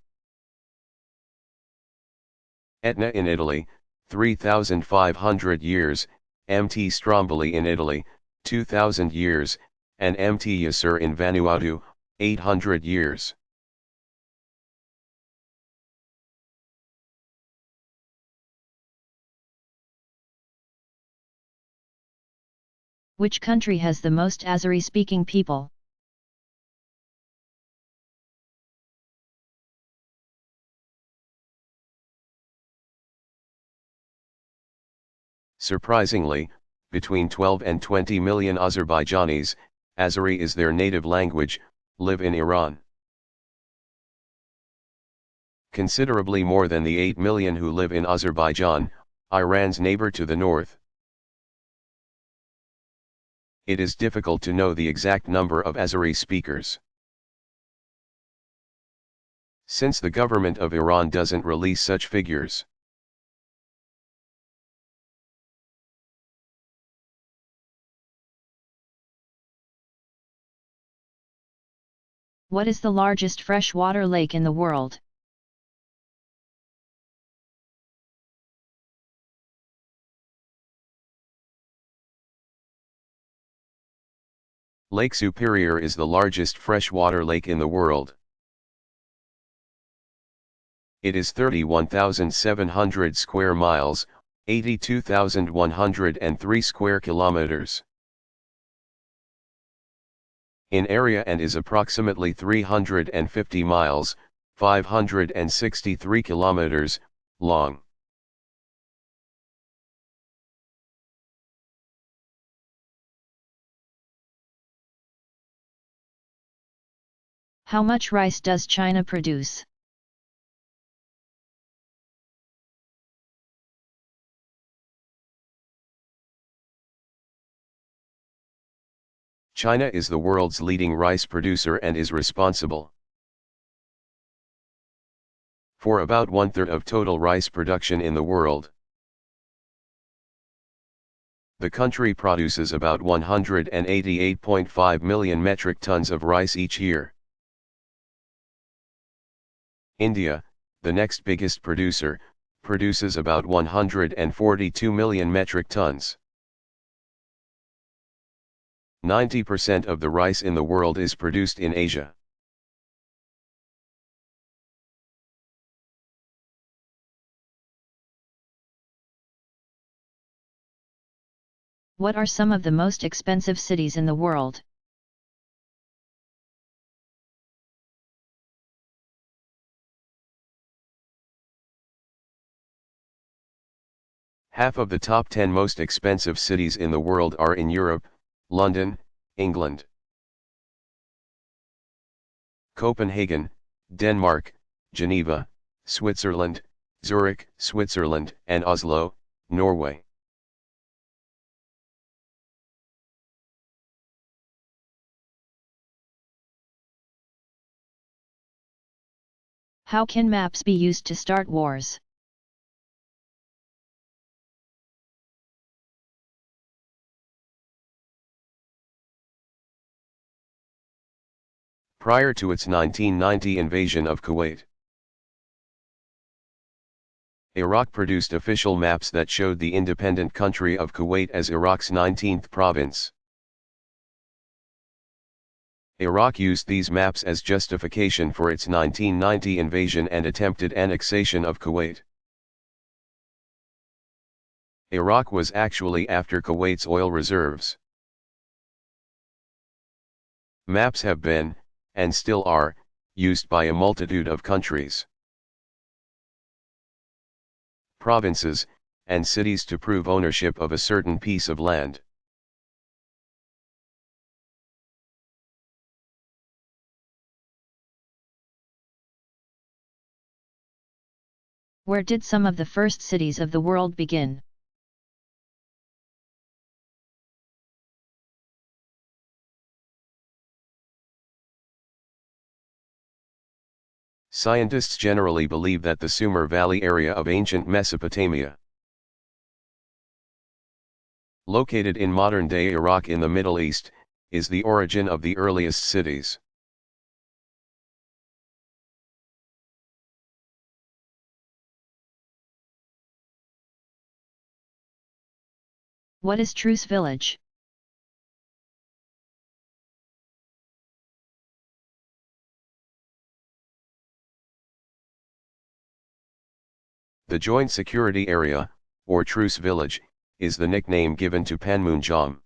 Etna in Italy, 3,500 years, Mt. Stromboli in Italy, 2,000 years, and Mt. Yasur in Vanuatu, 800 years. Which country has the most Azeri-speaking people? Surprisingly, between 12 and 20 million Azerbaijanis, Azeri is their native language, live in Iran. Considerably more than the 8 million who live in Azerbaijan, Iran's neighbor to the north. It is difficult to know the exact number of Azeri speakers, since the government of Iran doesn't release such figures. What is the largest freshwater lake in the world? Lake Superior is the largest freshwater lake in the world. It is 31,700 square miles, 82,103 square kilometers in area and is approximately 350 miles, 563 kilometers, long. How much rice does China produce? China is the world's leading rice producer and is responsible for about one-third of total rice production in the world. The country produces about 188.5 million metric tons of rice each year. India, the next biggest producer, produces about 142 million metric tons. 90% of the rice in the world is produced in Asia. What are some of the most expensive cities in the world? Half of the top 10 most expensive cities in the world are in Europe: London, England; Copenhagen, Denmark; Geneva, Switzerland; Zurich, Switzerland; and Oslo, Norway. How can maps be used to start wars? Prior to its 1990 invasion of Kuwait, Iraq produced official maps that showed the independent country of Kuwait as Iraq's 19th province. Iraq used these maps as justification for its 1990 invasion and attempted annexation of Kuwait. Iraq was actually after Kuwait's oil reserves. Maps have been, and still are, used by a multitude of countries, provinces, and cities to prove ownership of a certain piece of land. Where did some of the first cities of the world begin? Scientists generally believe that the Sumer Valley area of ancient Mesopotamia, located in modern-day Iraq in the Middle East, is the origin of the earliest cities. What is Truce Village? The Joint Security Area, or Truce Village, is the nickname given to Panmunjom,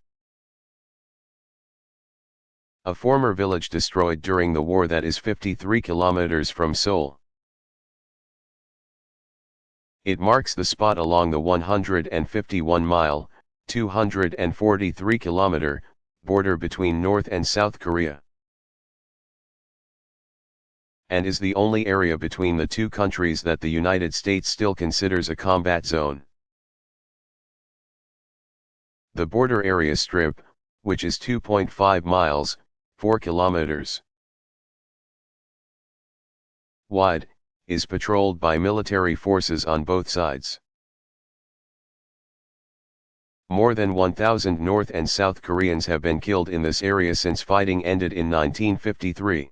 a former village destroyed during the war that is 53 kilometers from Seoul. It marks the spot along the 151-mile, 243-kilometer, border between North and South Korea, and is the only area between the two countries that the United States still considers a combat zone. The border area strip, which is 2.5 miles, 4 kilometers wide, is patrolled by military forces on both sides. More than 1,000 North and South Koreans have been killed in this area since fighting ended in 1953.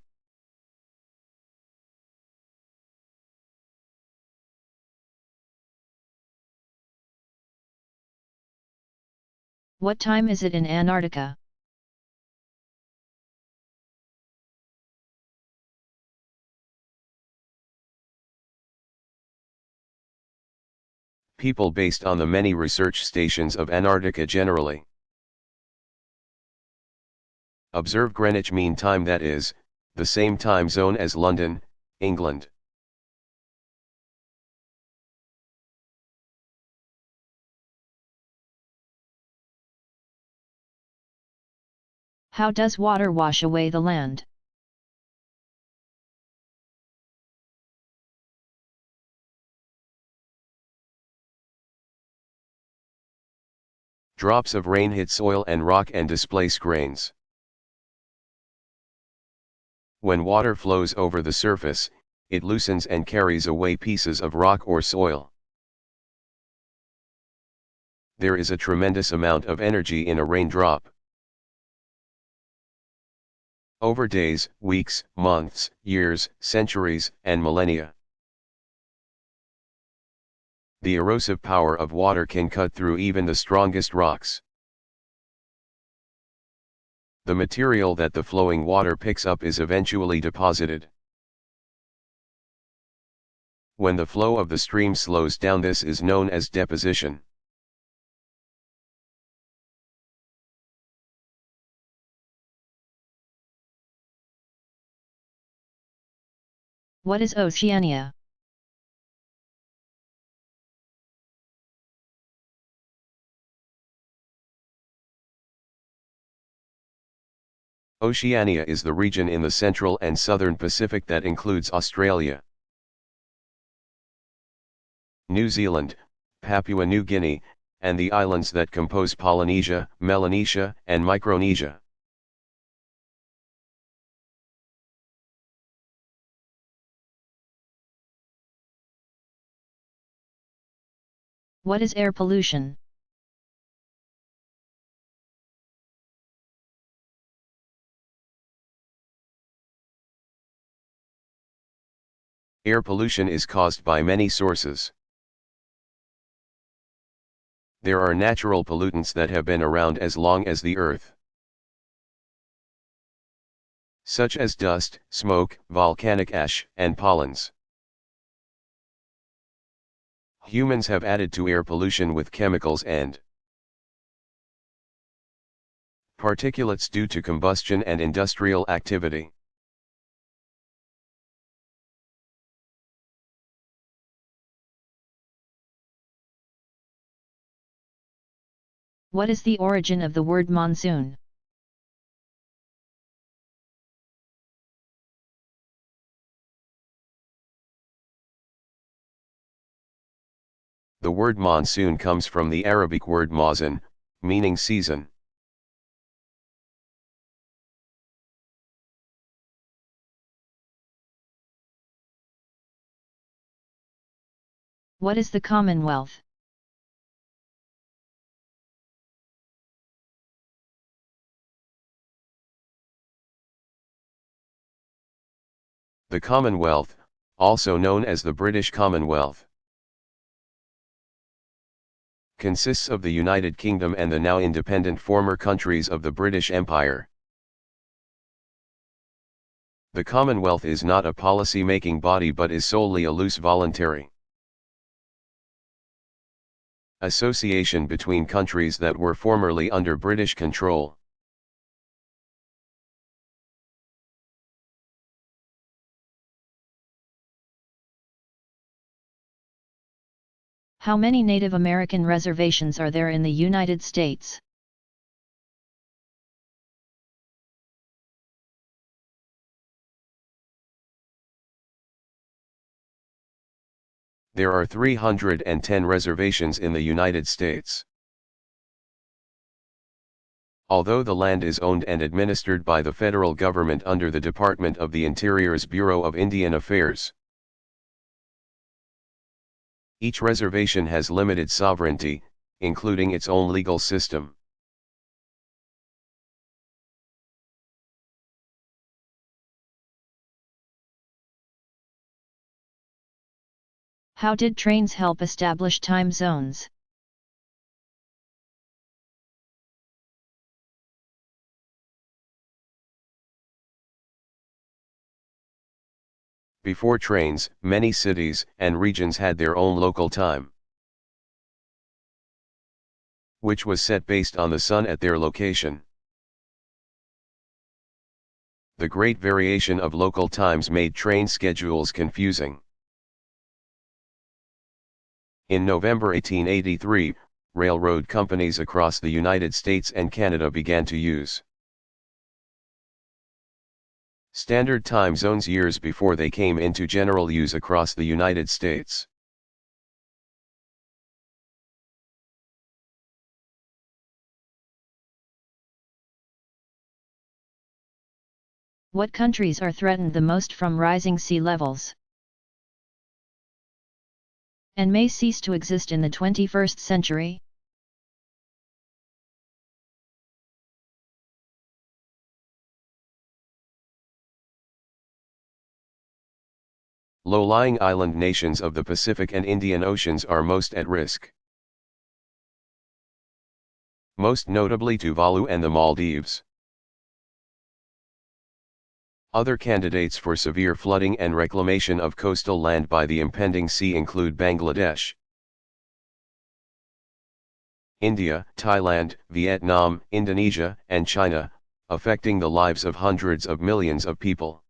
What time is it in Antarctica? People based on the many research stations of Antarctica generally. Observe Greenwich Mean Time, that is, the same time zone as London, England. How does water wash away the land? Drops of rain hit soil and rock and displace grains. When water flows over the surface, it loosens and carries away pieces of rock or soil. There is a tremendous amount of energy in a raindrop. Over days, weeks, months, years, centuries, and millennia. The erosive power of water can cut through even the strongest rocks. The material that the flowing water picks up is eventually deposited. When the flow of the stream slows down, this is known as deposition. What is Oceania? Oceania is the region in the central and southern Pacific that includes Australia, New Zealand, Papua New Guinea, and the islands that compose Polynesia, Melanesia, and Micronesia. What is air pollution? Air pollution is caused by many sources. There are natural pollutants that have been around as long as the Earth, such as dust, smoke, volcanic ash, and pollens. Humans have added to air pollution with chemicals and particulates due to combustion and industrial activity. What is the origin of the word monsoon? The word monsoon comes from the Arabic word mawzin, meaning season. What is the Commonwealth? The Commonwealth, also known as the British Commonwealth, consists of the United Kingdom and the now independent former countries of the British Empire. The Commonwealth is not a policy-making body but is solely a loose voluntary association between countries that were formerly under British control. How many Native American reservations are there in the United States? There are 310 reservations in the United States. Although the land is owned and administered by the federal government under the Department of the Interior's Bureau of Indian Affairs, each reservation has limited sovereignty, including its own legal system. How did trains help establish time zones? Before trains, many cities and regions had their own local time, which was set based on the sun at their location. The great variation of local times made train schedules confusing. In November 1883, railroad companies across the United States and Canada began to use standard time zones years before they came into general use across the United States. What countries are threatened the most from rising sea levels and may cease to exist in the 21st century? Low-lying island nations of the Pacific and Indian Oceans are most at risk, most notably Tuvalu and the Maldives. Other candidates for severe flooding and reclamation of coastal land by the impending sea include Bangladesh, India, Thailand, Vietnam, Indonesia, and China, affecting the lives of hundreds of millions of people.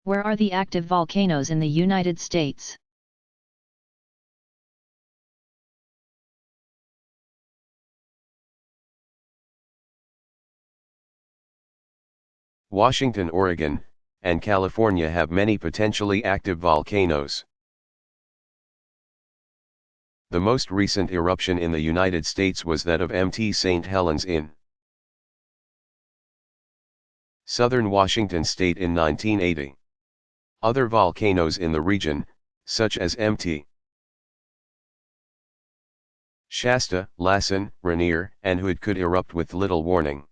Where are the active volcanoes in the United States? Washington, Oregon, and California have many potentially active volcanoes. The most recent eruption in the United States was that of Mt. St. Helens in southern Washington state in 1980. Other volcanoes in the region, such as Mt. Shasta, Lassen, Rainier, and Hood could erupt with little warning.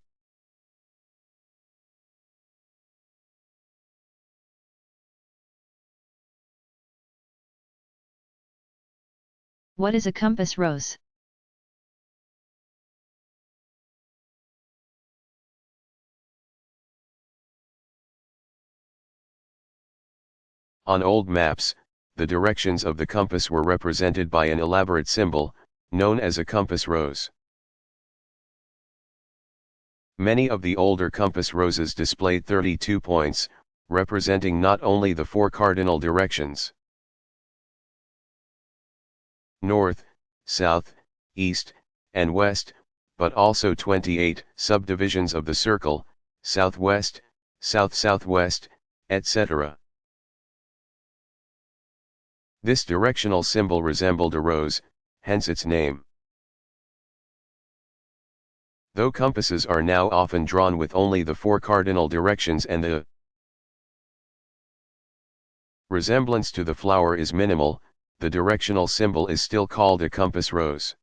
What is a compass rose? On old maps, the directions of the compass were represented by an elaborate symbol, known as a compass rose. Many of the older compass roses displayed 32 points, representing not only the 4 cardinal directions, north, south, east, and west, but also 28 subdivisions of the circle, southwest, south-southwest, etc. This directional symbol resembled a rose, hence its name. Though compasses are now often drawn with only the 4 cardinal directions and the resemblance to the flower is minimal, the directional symbol is still called a compass rose.